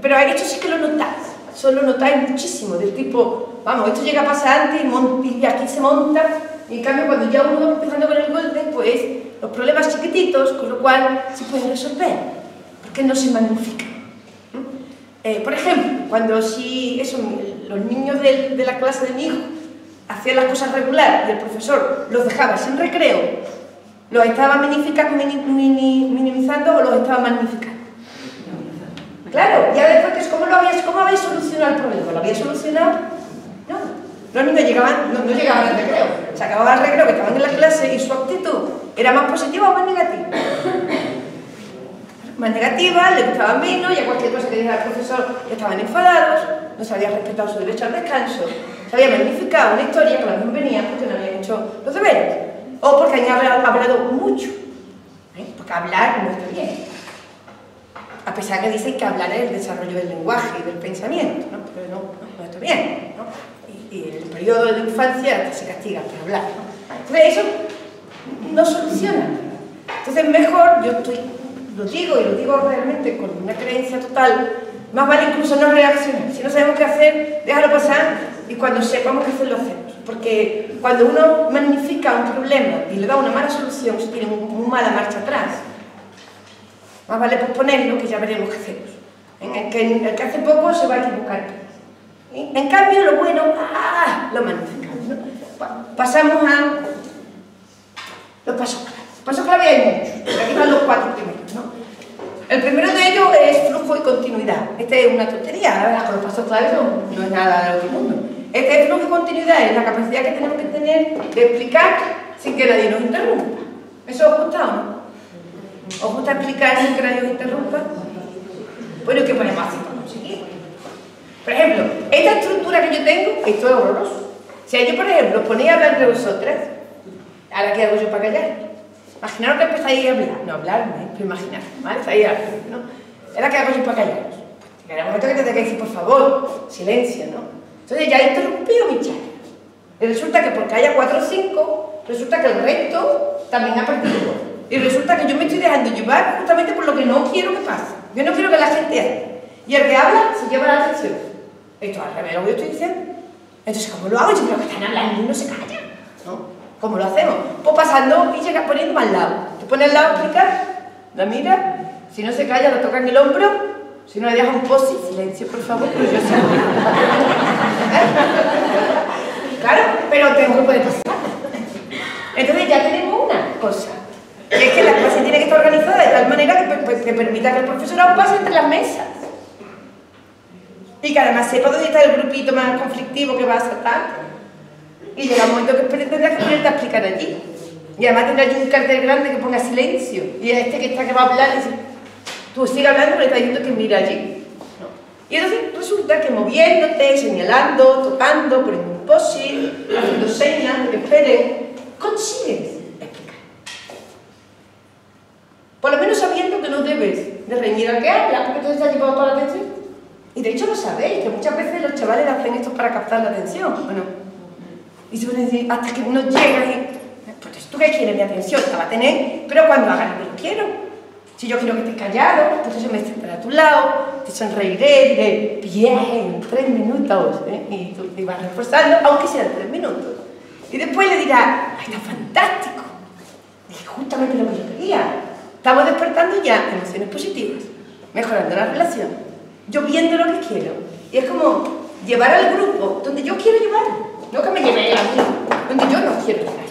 pero esto sí que lo notáis. Solo notáis muchísimo. Del tipo, vamos, esto llega a pasar antes y aquí se monta. Y en cambio, cuando ya uno va empezando con el golden, pues los problemas chiquititos, con lo cual se pueden resolver. Porque no se magnifican. Por ejemplo, cuando los niños de la clase de mi hijo hacían las cosas regular y el profesor los dejaba sin recreo, ¿los estaba minimizando o los estaba magnificando? Claro, ya después, ¿cómo habéis solucionado el problema? ¿Lo habéis solucionado? No. Los niños no llegaban al recreo. Se acababa el recreo, que estaban en la clase y su actitud era más positiva o más negativa. Más negativa, le gustaba menos y a cualquier cosa que dijera el profesor estaban enfadados, no se había respetado su derecho al descanso, se había magnificado una historia que la venía porque no habían hecho los deberes o porque habían hablado mucho, porque hablar no está bien, a pesar que dicen que hablar es el desarrollo del lenguaje y del pensamiento, ¿no? Pero no está bien, ¿no? Y en el periodo de la infancia se castiga por hablar, ¿no? Entonces eso no soluciona. Entonces mejor, lo digo realmente con una creencia total, más vale incluso no reaccionar. Si no sabemos qué hacer, déjalo pasar y cuando sepamos qué hacer lo hacemos. Porque cuando uno magnifica un problema y le da una mala solución, se tiene muy mala marcha atrás. Más vale posponerlo, que ya veremos qué hacemos. El que hace poco se va a equivocar. En cambio, lo bueno, lo magnificamos, ¿no? Pasamos a los pasos clave. Pasos clave hay muchos, aquí van los 4 primeros, ¿no? El primero de ellos es flujo y continuidad. Este es una tontería, la verdad, con los pasos claves no es nada de otro mundo. Este flujo y continuidad es la capacidad que tenemos que tener de explicar sin que nadie nos interrumpa. ¿Eso os gusta o no? ¿Os gusta explicar sin que nadie os interrumpa? Bueno, ¿qué podemos hacer para conseguirlo? Por ejemplo, esta estructura que yo tengo, esto es horroroso. Si yo, por ejemplo, os ponéis a hablar entre vosotras, ¿ahora qué hago yo para callar? Imaginaros que empezáis a hablar, no hablarme, pero imaginar, ¿vale? Estáis hablando, ¿no? ¿Ahora qué hago yo para callaros? Llegará un momento que te tenga que decir, por favor, silencio, ¿no? Entonces ya he interrumpido mi charla. Y resulta que porque haya 4 o 5, resulta que el resto también ha perdido. Y resulta que yo me estoy dejando llevar justamente por lo que no quiero que pase. Yo no quiero que la gente hable. Y el que habla se lleva la atención. Esto al revés, lo que yo estoy diciendo. Entonces, ¿cómo lo hago? Yo creo que están hablando y no se callan, ¿no? ¿Cómo lo hacemos? Pues pasando y llegas poniéndome al lado. Te pones al lado a explicar, la mira, si no se calla, lo toca en el hombro, si no le dejas un post-it, silencio, por favor, pero yo sé. Claro, pero tengo que poder pasar. Entonces ya tenemos una cosa, que es que la clase tiene que estar organizada de tal manera que permita que el profesorado pase entre las mesas. Y que además sepa dónde está el grupito más conflictivo que va a saltar. Y llega un momento que tendrás que ponerte a explicar allí. Y además tendrás allí un cartel grande que ponga silencio. Y a este que va a hablar dice, tú sigue hablando, pero le está diciendo que mira allí. ¿No? Y entonces resulta que moviéndote, señalando, tocando, poniendo un post-it, haciendo señas, que esperen, consigues explicar. Por lo menos sabiendo que no debes de reñir al que habla, porque entonces te ha llevado toda la atención. Y de hecho lo sabéis, que muchas veces los chavales hacen esto para captar la atención. Bueno, y se van a decir, hasta que no llega y... Pues tú qué quieres, mi atención la va a tener, pero cuando haga lo que yo quiero. Si yo quiero que estés callado, pues entonces me sentaré a tu lado, te sonreiré, diré, bien, 3 minutos, y tú te vas reforzando, aunque sean 3 minutos. Y después le dirás, ¡ay, está fantástico! Dije justamente lo que yo quería. Estamos despertando ya emociones positivas, mejorando la relación, yo viendo lo que quiero. Y es como llevar al grupo donde yo quiero llevar, no que me lleve a mí, donde yo no quiero llevar.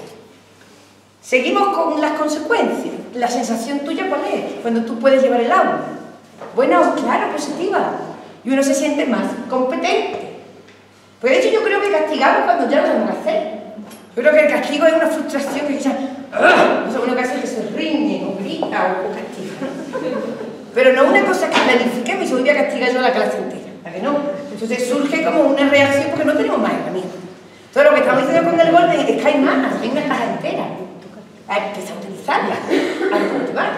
Seguimos con las consecuencias. La sensación tuya, ¿cuál es? Cuando tú puedes llevar el aula. Bueno, claro, positiva. Y uno se siente más competente. Pues de hecho yo creo que castigamos cuando ya lo tenemos que hacer. Yo creo que el castigo es una frustración que ya... No sé, uno que hace que se riñe, o grita, o castiga. Pero no una cosa que planifiquemos y se voy a castigar yo a la clase entera. ¿A que no? Entonces surge como una reacción porque no tenemos más herramientas. Entonces lo que estamos diciendo con el golden es que hay más, hay una caja entera. Hay que empezar a utilizarla, a cultivar.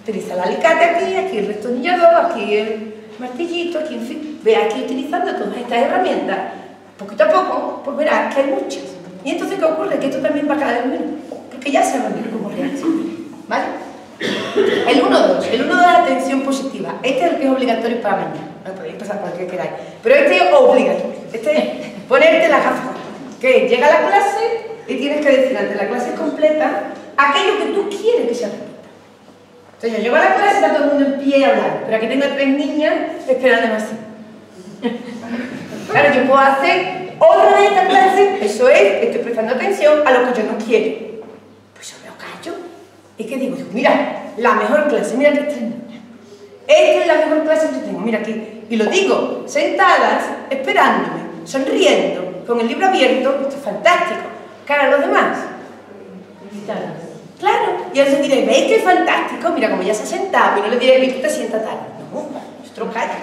Utiliza el alicate aquí el destornillador, aquí el martillito, aquí, en fin. Ve aquí utilizando todas estas herramientas, poquito a poco, pues verás que hay muchas. Y entonces, ¿qué ocurre? Que esto también va cada vez menos, porque ya se va a ver como reacción. ¿Vale? El 1-2, el 1-2 es la atención positiva. Este es el que es obligatorio para mañana. Podéis pasar por el que queráis. Pero este es obligatorio. Este es ponerte la gafa. Que llega a la clase y tienes que decir ante la clase completa aquello que tú quieres que se repita. Entonces yo llego a la clase y está todo el mundo en pie a hablar, pero aquí tengo 3 niñas esperando así. Claro, yo puedo hacer otra vez esta clase, eso es, estoy prestando atención a lo que yo no quiero. Pues yo me callo. ¿Y qué digo? Yo, mira, la mejor clase, mira que 3 niñas. Esta es la mejor clase que tengo, mira aquí. Y lo digo, sentadas, esperándome, sonriendo, con el libro abierto, esto es fantástico. Cara a los demás. Claro, y entonces diré, ¿veis que es fantástico? Mira, como ya se ha sentado, y no le diré, tú te sientas tal. No, nosotros calla.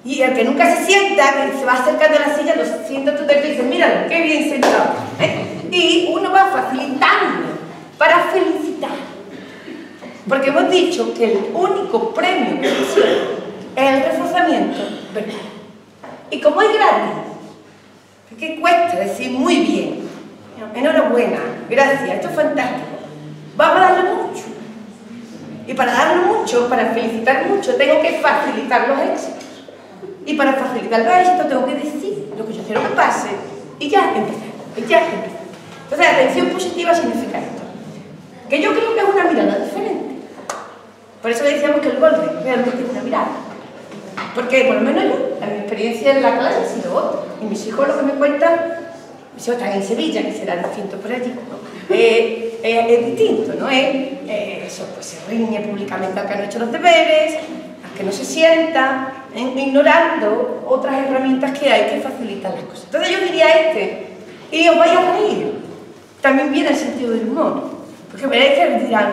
Y el que nunca se sienta, que se va acercando a la silla, lo sienta tú y dices, míralo, qué bien sentado. Y uno va facilitando para felicitar. Porque hemos dicho que el único premio que recibe es el reforzamiento verbal. Y como es gratis, ¿qué cuesta decir muy bien? Enhorabuena, gracias, esto es fantástico. Vamos a darle mucho. Y para darle mucho, para felicitar mucho, tengo que facilitar los éxitos. Y para facilitar los éxitos tengo que decir lo que yo quiero que pase y ya empezar, y ya empezar. Entonces, atención positiva significa esto. Que yo creo que es una mirada diferente. Por eso le decíamos que el golden realmente es una mirada. Porque, por lo menos yo, mi experiencia en la clase ha sido otra. Y mis hijos lo que me cuentan, mis hijos están en Sevilla, que será distinto por allí, ¿no? Es distinto, ¿no? Eso, pues se riñe públicamente al que no ha hecho los deberes, al que no se sienta, ignorando otras herramientas que hay que facilitan las cosas. Entonces yo diría y os vais a reír. También viene el sentido del humor. Porque veréis que dirán,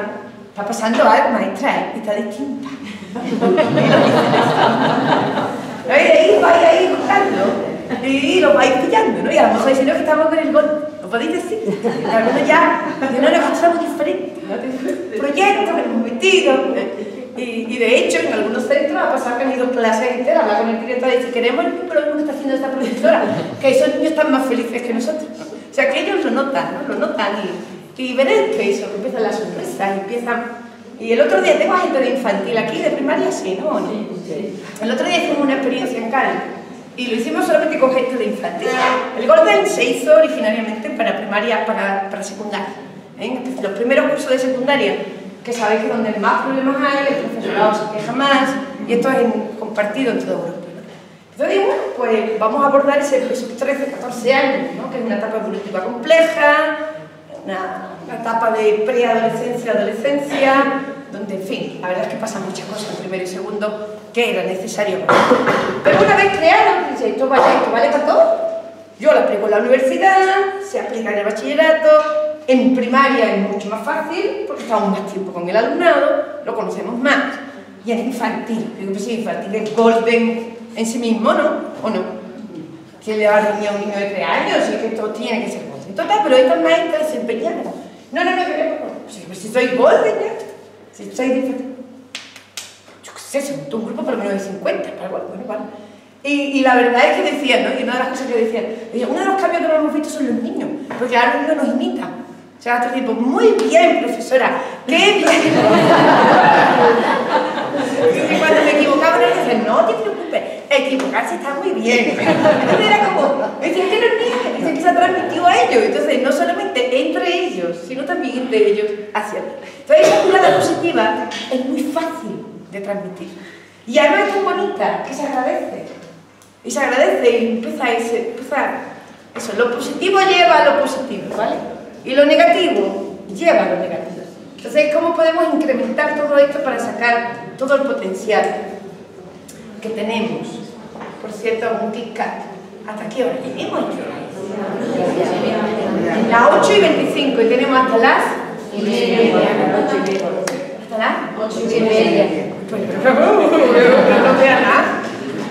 está pasando algo, maestra, está distinta. Y ahí vais a ir jugando y lo vais pillando, ¿no? Y a lo mejor diciendo que estamos con el gol, lo podéis decir. Y algunos ya, que no nos estamos diferentes, ¿no? Proyectos que hemos metido. Y de hecho, en algunos centros ha pasado que han ido clases enteras, hablar con el director y dice, queremos el lo mismo que está haciendo esta profesora, que esos niños están más felices que nosotros. O sea, que ellos lo notan, ¿no? Lo notan y veréis que eso, que empiezan las sonrisas, empiezan... Y el otro día, tengo gente de infantil aquí, de primaria sí, ¿no? Sí. El otro día hicimos una experiencia en Cádiz y lo hicimos solamente con gente de infantil. El Golden se hizo originariamente para primaria, para secundaria. Los primeros cursos de secundaria, que sabéis que donde más problemas hay, el profesorado se queja más, y esto es compartido en toda Europa. Entonces, bueno, pues vamos a abordar esos 13, 14 años, ¿no? Que es una etapa evolutiva compleja, una etapa de preadolescencia, adolescencia, donde, en fin, la verdad es que pasan muchas cosas en primero y segundo que era necesario. Pero una vez creado, dice, esto vale para todo. Yo lo aplico en la universidad, se aplica en el bachillerato, en primaria es mucho más fácil, porque estamos más tiempo con el alumnado, lo conocemos más. Y en infantil, digo, pues sí, infantil es golden en sí mismo, ¿no? ¿O no? ¿Quién le va a reñir a un niño de 3 años? Y es que esto tiene que ser golden. Total, pero estas maestras se empeñaron. No, pues si soy golden ya, si soy diferente. Yo qué sé, son un grupo por lo menos de 50, pero bueno, vale. Y la verdad es que decían, ¿no? Y una de las cosas que decían, uno de los cambios que no hemos visto son los niños, porque ahora los niños nos imitan. O sea, otro tiempo, muy bien, profesora, ¡Qué bien! Y cuando me equivocaba, me decían, no te preocupes, equivocarse está muy bien. Entonces era como, me decían que los niños, que se ha transmitido a ellos. Entonces, no solamente entre ellos, sino también entre ellos hacia mí. Entonces, esa mirada positiva es muy fácil de transmitir. Y además es tan bonita que se agradece. Y se agradece y empieza eso. Lo positivo lleva a lo positivo, ¿vale? Y lo negativo lleva a lo negativo. Entonces, ¿cómo podemos incrementar todo esto para sacar todo el potencial que tenemos? Por cierto, un Kit Kat. ¿Hasta qué hora tenemos? Las 8:25 y tenemos hasta las 8:30. ¿Hasta las 8:30? Pues no vea nada.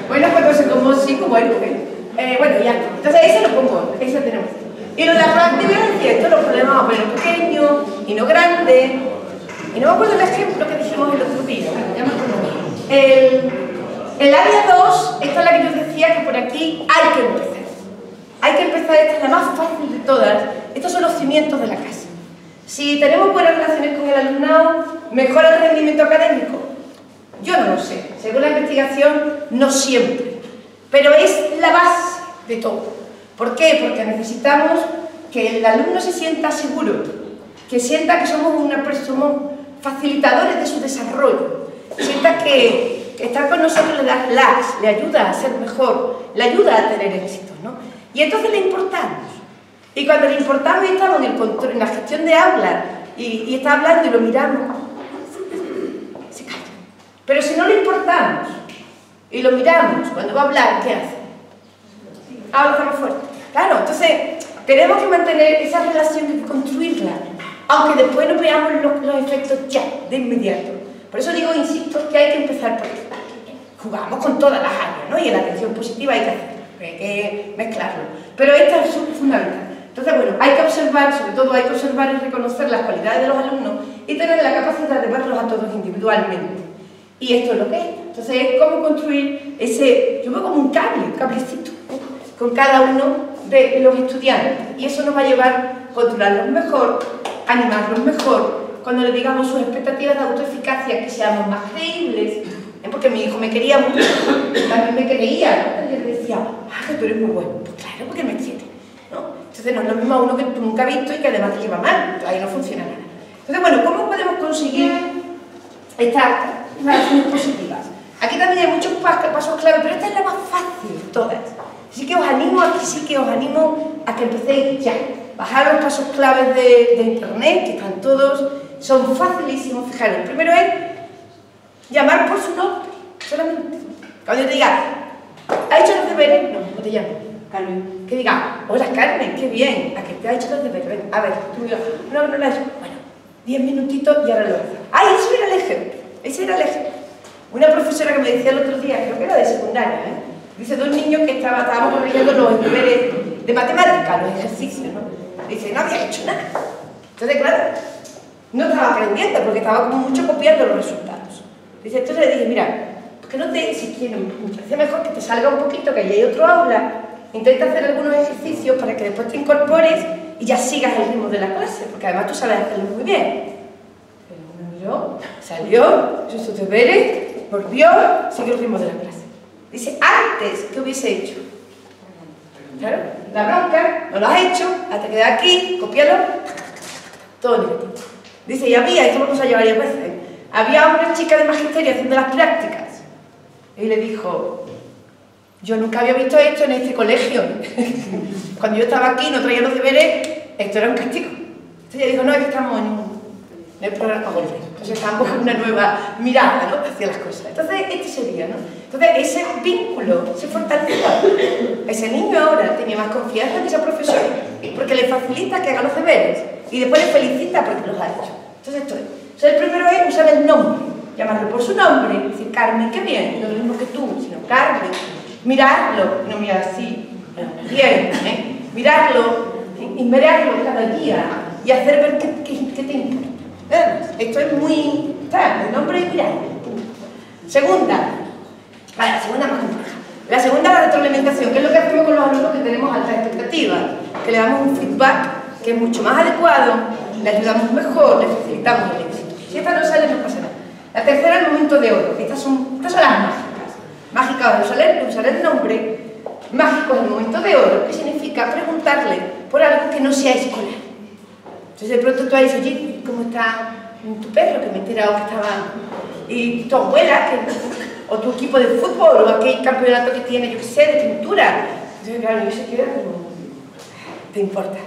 Bueno, pues entonces, como sí, como bueno, bueno, ya. Entonces, ese lo pongo, ese tenemos. Y lo de la proactividad es cierto, los problemas vamos a poner pequeños y no grandes. Y no me acuerdo el ejemplo que dijimos el otro día. El área 2, esta es la que yo decía que por aquí hay que empezar. Hay que empezar, esta es la más fácil de todas. Estos son los cimientos de la casa. Si tenemos buenas relaciones con el alumnado, ¿mejora el rendimiento académico? Yo no lo sé. Según la investigación, no siempre. Pero es la base de todo. ¿Por qué? Porque necesitamos que el alumno se sienta seguro, que sienta que somos facilitadores de su desarrollo, sienta que estar con nosotros le da relax, le ayuda a ser mejor, le ayuda a tener éxito, ¿no? Y entonces le importamos. Y cuando le importamos y estamos en la gestión de aula y está hablando y lo miramos, se calla. Pero si no le importamos y lo miramos cuando va a hablar, ¿qué hace? Habla más fuerte. Claro, entonces tenemos que mantener esa relación y construirla, aunque después no veamos los efectos ya, de inmediato. Por eso digo, insisto, que hay que empezar por esto. Jugamos con todas las áreas, ¿no? Y en la atención positiva hay que hacerlo, hay que mezclarlo. Pero esta es fundamental. Entonces, bueno, hay que observar, sobre todo hay que observar y reconocer las cualidades de los alumnos y tener la capacidad de verlos a todos individualmente. Y esto es lo que es. Entonces, es cómo construir ese, yo veo como un cablecito, con cada uno de los estudiantes. Y eso nos va a llevar a controlarlos mejor, animarlos mejor, cuando le digamos sus expectativas de autoeficacia, que seamos más creíbles, porque mi hijo me quería mucho, también me creía, ¿no? Y le decía, que tú eres muy bueno. Pues claro, porque me quiere, ¿no? Entonces no es lo mismo a uno que tú nunca has visto y que además te lleva mal, ahí no funciona nada. Entonces, bueno, ¿cómo podemos conseguir estas relaciones positivas? Aquí también hay muchos pasos clave, pero esta es la más fácil de todas. Así que os animo, aquí sí que os animo a que empecéis ya. Bajar los pasos claves de internet, que están todos, son facilísimos. Fijaros, el primero es llamar por su nombre, solamente. Cuando yo te diga, ¿ha hecho los deberes? No te llamo, Carmen. Que diga, hola Carmen, qué bien, ¿a que te ha hecho los deberes? Ven, a ver, tú digas, no lo ha hecho. Bueno, 10 minutitos y ahora lo haces. ¡Ay, ese era el ejemplo! Ese era el ejemplo. Una profesora que me decía el otro día, creo que era de secundaria, dice, de un niño que estábamos corrigiendo los deberes de matemáticas, los ejercicios, ¿no? Dice, no había hecho nada. Entonces, claro, no estaba aprendiendo porque estaba como mucho copiando los resultados. Dice, entonces le dije, mira, ¿por qué no te, si quieres, me parece mejor que te salga un poquito, que allí hay otro aula, intenta hacer algunos ejercicios para que después te incorpores y ya sigas el ritmo de la clase, porque además tú sabes hacerlo muy bien. Pero me miró, salió, hizo sus deberes, volvió, siguió el ritmo de la clase. Dice, antes, ¿qué hubiese hecho? Claro, la bronca, no lo has hecho, hasta quedar aquí, cópialo, todo negativo. Dice, y había, esto lo hemos hecho varias veces, había una chica de magisterio haciendo las prácticas y le dijo, yo nunca había visto esto en este colegio. Cuando yo estaba aquí no traía los deberes, esto era un castigo. Entonces ella dijo, no, es que estamos en el programa golpe. Entonces estamos con una nueva mirada, ¿no?, hacia las cosas. Entonces este sería, ¿no? Entonces ese vínculo se fortaleció. Ese niño ahora tenía más confianza en esa profesora porque le facilita que haga los deberes y después le felicita porque los ha hecho. Entonces esto es. Entonces el primero es usar el nombre, llamarlo por su nombre, decir Carmen, qué bien, no lo mismo que tú, sino Carmen. Mirarlo, no mirar así, bien, mirarlo y mirarlo cada día y hacer ver qué te importa. Esto es muy... el nombre es mirar. Segunda, la segunda más compleja. La segunda es la retroalimentación, que es lo que hacemos con los alumnos que tenemos altas expectativas, que le damos un feedback que es mucho más adecuado, le ayudamos mejor, le facilitamos el éxito. Si esta no sale, no pasa nada. La tercera, el momento de oro. Estas son las mágicas. Mágicas, usar el nombre. Mágico es el momento de oro, que significa preguntarle por algo que no sea escolar. Entonces de pronto tú dices, oye, ¿cómo está tu perro? Que me he enterado que estaba... Y tu abuela, o tu equipo de fútbol, o aquel campeonato que tiene, yo qué sé, de pintura. Entonces claro, yo se queda como... ¿Te importa?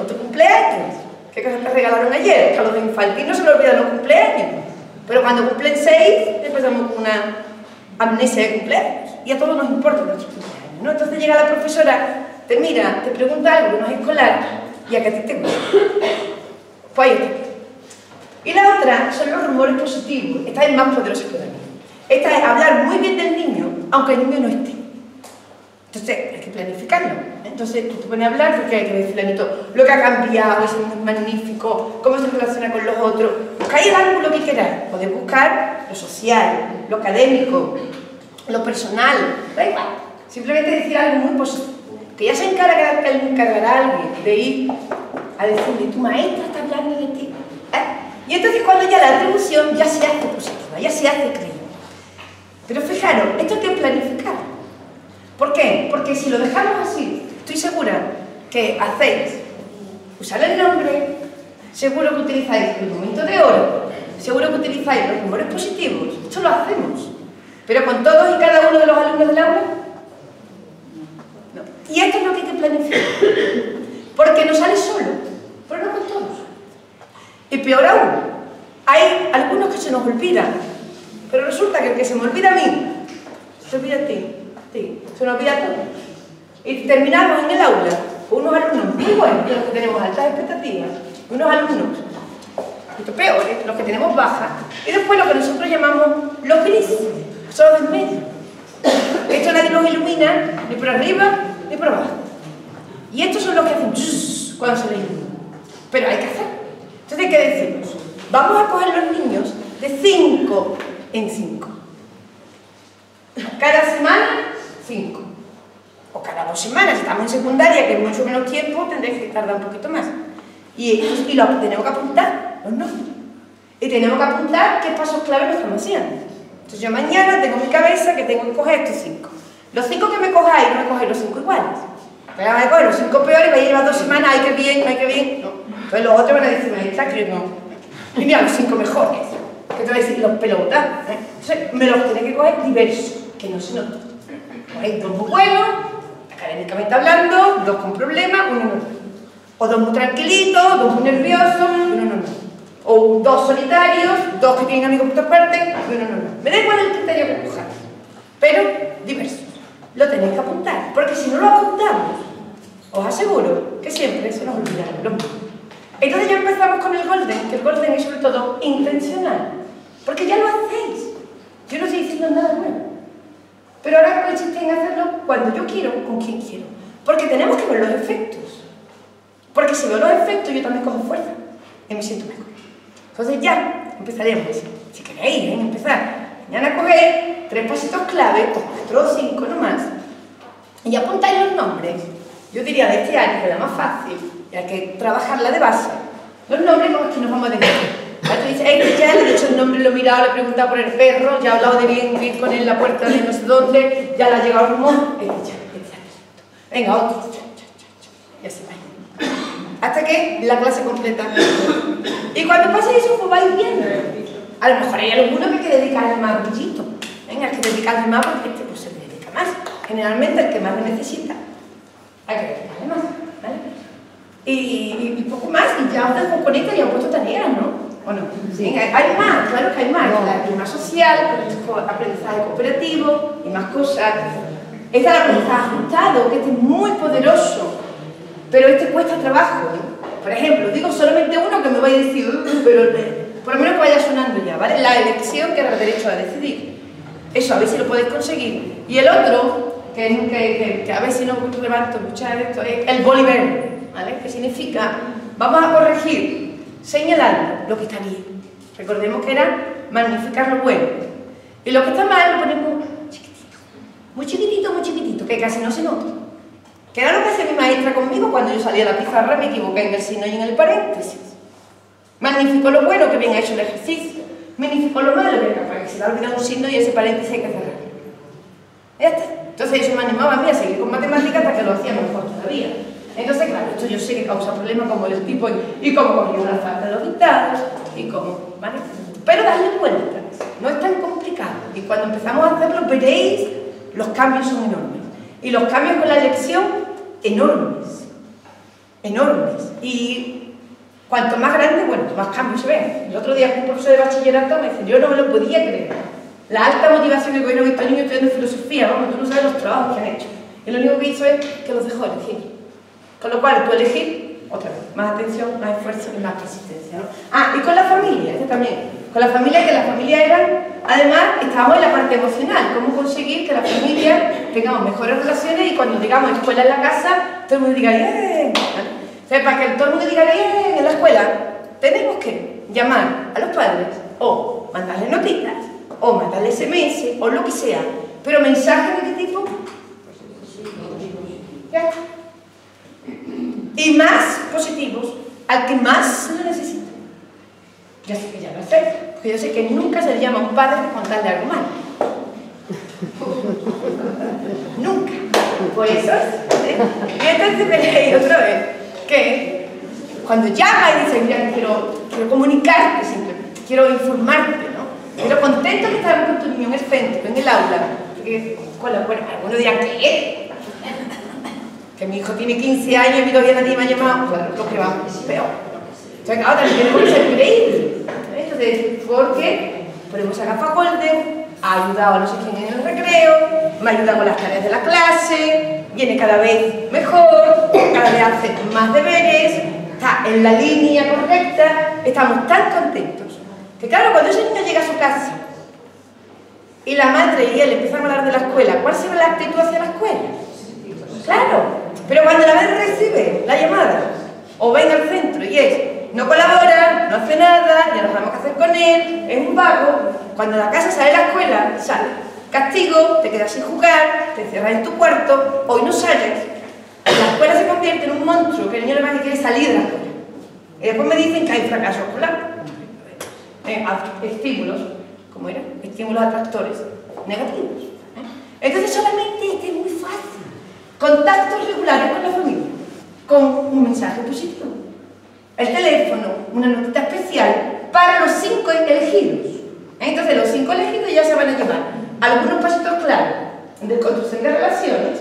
O tu cumpleaños. ¿Qué cosas te regalaron ayer? Que a los de infantil no se les olvidan los cumpleaños. Pero cuando cumplen 6, empezamos con una amnesia de cumpleaños. Y a todos nos importa nuestros cumpleaños, ¿no? Entonces llega la profesora, te mira, te pregunta algo que no es escolar y a que a ti te gusta. Pues ahí está. Y la otra son los rumores positivos. Esta es más poderosa que la mía. Esta es hablar muy bien del niño, aunque el niño no esté. Entonces hay que planificarlo. Entonces tú te pones a hablar porque hay que decirle a Nito lo que ha cambiado, es magnífico, cómo se relaciona con los otros. Buscáis el ángulo que queráis. Podéis buscar lo social, lo académico, lo personal. Da igual. Simplemente decir algo muy positivo. Que ya se encargará alguien de ir a decirle, tu maestra está hablando de ti. Y entonces cuando ya la atribución ya se hace positiva, ya se hace creíble. Pero fijaros, esto hay que planificar. ¿Por qué? Porque si lo dejamos así, estoy segura que hacéis usar el nombre, seguro que utilizáis el momento de oro, seguro que utilizáis los rumores positivos. Esto lo hacemos. Pero con todos y cada uno de los alumnos del aula, no. Y esto es lo que hay que planificar. Porque no sale solo, pero no con todos. Y peor aún, hay algunos que se nos olvidan, pero resulta que el que se me olvida a mí, se olvida a ti, se nos olvida a todos. Y terminamos en el aula con unos alumnos muy buenos, de los que tenemos altas expectativas, y unos alumnos mucho peores, los que tenemos bajas, y después lo que nosotros llamamos los grises, son los del medio. Esto nadie los ilumina, ni por arriba, ni por abajo. Y estos son los que hacen cuando se les ilumina. Pero hay que hacer. Entonces, ¿qué decimos? Vamos a coger los niños de 5 en 5. Cada semana, 5. O cada 2 semanas. Si estamos en secundaria, que es mucho menos tiempo, tendréis que tardar un poquito más. Y lo tenemos que apuntar, los nombres. Y tenemos que apuntar qué pasos clave nos estamos haciendo. Entonces yo mañana tengo en mi cabeza que tengo que coger estos 5. Los 5 que me cojáis, no me cogéis los 5 iguales. Pero me coger los 5 peores y vais a llevar 2 semanas, ¡ay, qué bien, ay, qué bien! No. Entonces los otros van a decir, maestra, que no. Y mira, los 5 mejores. Que te voy a decir, los pelotas. Entonces me los tenéis que coger diversos, que no se noten. Cogéis 2 muy buenos, académicamente hablando, 2 con problemas, 1 no. O 2 muy tranquilitos, 2 muy nerviosos, 1 no. O 2 solitarios, 2 que tienen amigos por todas partes, 1 no. Me da igual el criterio que cojáis, pero diversos. Lo tenéis que apuntar, porque si no lo apuntamos, os aseguro que siempre se nos olvidará lo mismo. Entonces ya empezamos con el golden, que el golden es sobre todo intencional, porque ya lo hacéis. Yo no estoy diciendo nada nuevo. Pero ahora consiste en hacerlo cuando yo quiero, con quien quiero. Porque tenemos que ver los efectos. Porque si veo los efectos, yo también cojo fuerza y me siento mejor. Entonces ya empezaremos, si queréis, empezar. Mañana cogéis 3 pasitos clave, o 4 o 5 nomás, y apuntáis los nombres. Yo diría de este año, que es la más fácil, y hay que trabajarla de base. Los nombres con los que nos vamos a decir. Tú dices, ya le he dicho el nombre, lo he mirado, le he preguntado por el perro, ya he hablado de bien con él en la puerta de no sé dónde, ya le ha llegado el rumor. Venga, otro. Y así va. Hasta que la clase completa. Y cuando pase eso, pues vais viendo. A lo mejor hay alguno que hay que dedicarle más brillito. Venga, hay que dedicarle más porque este pues se le dedica más. Generalmente el que más lo necesita, hay que dedicarle más, ¿vale? Y poco más, y ya os dejo con esta y os he puesto tareas, ¿no? ¿O no? Sí, hay más, claro que hay más. El clima social, aprendizaje cooperativo y más cosas. Este es el aprendizaje ajustado, que este es muy poderoso, pero este cuesta trabajo, ¿eh? Por ejemplo, digo solamente uno que me vais a decir, pero por lo menos que vaya sonando ya, ¿vale? La elección que era el derecho a decidir. Eso, a ver si lo podéis conseguir. Y el otro, que a ver si no levanto muchas de esto, es el boli verde, ¿vale? Que significa, vamos a corregir, señalando lo que está bien. Recordemos que era magnificar lo bueno. Y lo que está mal lo ponemos chiquitito, muy chiquitito, que casi no se nota. Que era lo que hacía mi maestra conmigo cuando yo salía a la pizarra, me equivoqué en el signo y en el paréntesis. Magnificó lo bueno que bien ha hecho el ejercicio. Magnificó lo malo que capaz que se le ha olvidado un signo y ese paréntesis hay que cerrarlo. Ya está. Entonces eso me animaba a mí a seguir con matemáticas hasta que lo hacía mejor todavía. Entonces, claro, esto yo sé que causa problemas como el tipo y cómo cogió la falta de los dictados y cómo, ¿vale? Pero darle vueltas, no es tan complicado. Y cuando empezamos a hacerlo veréis, los cambios son enormes. Y los cambios con la elección, enormes. Enormes. Y cuanto más grande, bueno, más cambios se ven. El otro día un profesor de bachillerato me dice, yo no me lo podía creer. La alta motivación que cogieron estos niños estudiando filosofía, vamos, tú no sabes los trabajos que han hecho. Y lo único que hizo es que los dejó elegir. Con lo cual, tú elegir, otra vez, más atención, más esfuerzo y más persistencia, ¿no? Ah, y con la familia, este también. Con la familia, que la familia eran, además, estábamos en la parte emocional, cómo conseguir que la familia tengamos mejores relaciones y cuando digamos escuela en la casa, todo el mundo diga bien, ¿vale? O sea, para que todo el mundo diga bien en la escuela, tenemos que llamar a los padres o mandarles notitas o mandarles SMS o lo que sea, pero mensajes de qué tipo. ¿Ya? Y más positivos al que más lo necesita. Ya sé que ya lo sé, porque yo sé que nunca se le llama a un padre para contarle algo malo. Nunca. Por eso y entonces veréis otra vez que cuando llama y dice, mira, quiero comunicarte simplemente, quiero informarte, ¿no? Pero contento que estamos con tu niño en el centro, en el aula, porque, bueno, algunos dirán que que mi hijo tiene 15 años y todavía nadie me ha llamado, claro, lo que va, es peor. Entonces, claro, también tenemos que ser creíbles. Entonces, porque ponemos a Gafa Golden, ha ayudado a no sé quién en el recreo, me ha ayudado con las tareas de la clase, viene cada vez mejor, cada vez hace más deberes, está en la línea correcta, estamos tan contentos. Que claro, cuando ese niño llega a su casa y la madre y él empiezan a hablar de la escuela, ¿cuál será la actitud hacia la escuela? Claro. Pero cuando la madre recibe la llamada o ven al centro y es no colabora, no hace nada, ya no sabemos qué hacer con él, es un vago, cuando la casa sale de la escuela, sale castigo, te quedas sin jugar, te cierras en tu cuarto, hoy no sales, la escuela se convierte en un monstruo que el niño le quiere salir de la escuela. Y después me dicen que hay fracaso escolar. Estímulos, ¿cómo era? Estímulos atractores negativos. Entonces solamente este es muy fácil. Contactos regulares con la familia, con un mensaje positivo. El teléfono, una notita especial para los 5 elegidos. Entonces los 5 elegidos ya se van a llevar algunos pasitos claros de construcción de relaciones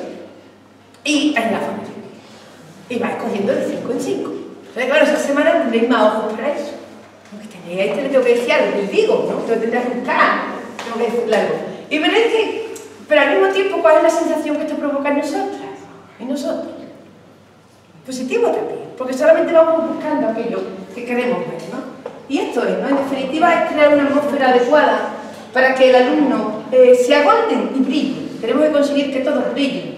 y en la familia. Y va escogiendo de 5 en 5. Entonces claro, esa semana tendréis más ojos para eso. Porque tenéis, a este le tengo que decir algo, les digo, ¿no? Tengo que tendré que buscar, tengo que decirle algo. Y veréis que, pero al mismo tiempo, ¿cuál es la sensación que esto provoca en nosotras? En nosotros. Positivo también, porque solamente vamos buscando aquello que queremos ver, ¿no? Y esto es, ¿no? En definitiva, es crear una atmósfera adecuada para que el alumno se agolden y brille. Tenemos que conseguir que todos brillen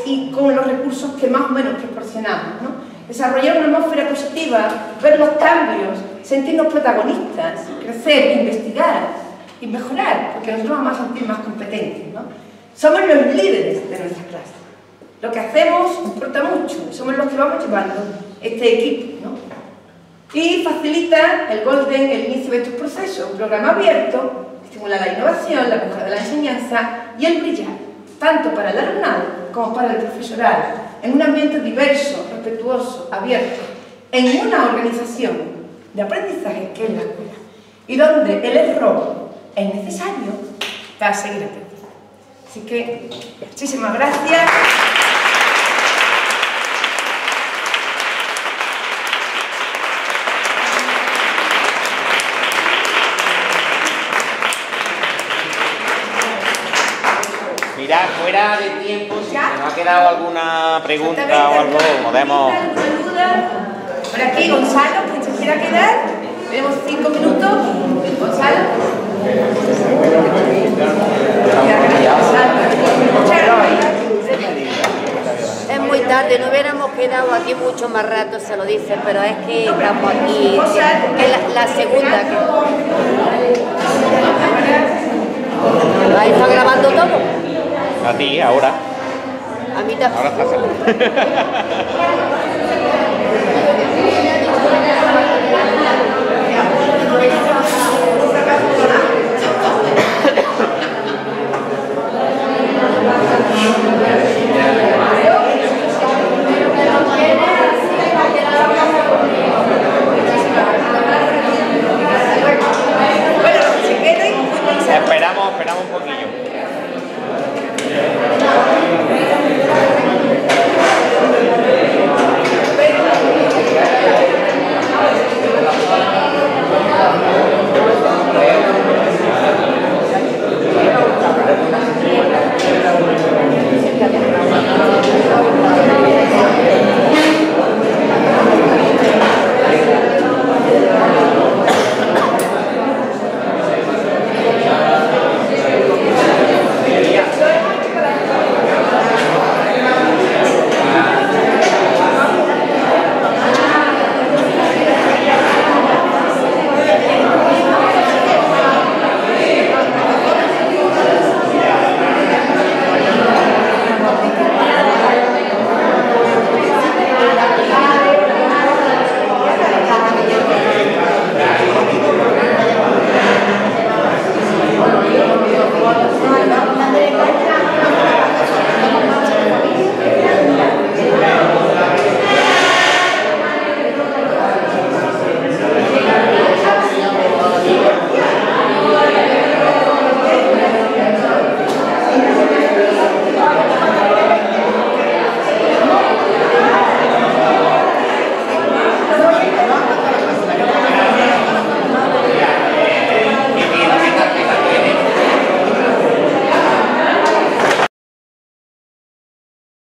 y con los recursos que más o menos proporcionamos, ¿no? Desarrollar una atmósfera positiva, ver los cambios, sentirnos protagonistas, crecer, investigar y mejorar, porque nosotros vamos a sentir más competentes, ¿no? Somos los líderes de nuestra clase. Lo que hacemos importa mucho, somos los que vamos llevando este equipo, ¿no? Y facilita el Golden el inicio de estos procesos, un programa abierto, estimula la innovación, la mejora de la enseñanza y el brillar, tanto para el alumnado como para el profesorado, en un ambiente diverso, respetuoso, abierto, en una organización de aprendizaje que es la escuela, y donde el error es necesario para seguir aprendiendo. Así que, muchísimas gracias. Mirad, fuera de tiempo, si se nos ha quedado alguna pregunta o algo, podemos... Por aquí, Gonzalo, quien se quiera quedar. Tenemos 5 minutos. Gonzalo. Es muy tarde, no hubiéramos quedado aquí mucho más rato, se lo dicen, pero es que estamos aquí, es la segunda que... ¿Ahí está grabando todo? A ti, ahora. A mí también. Ahora está. niños.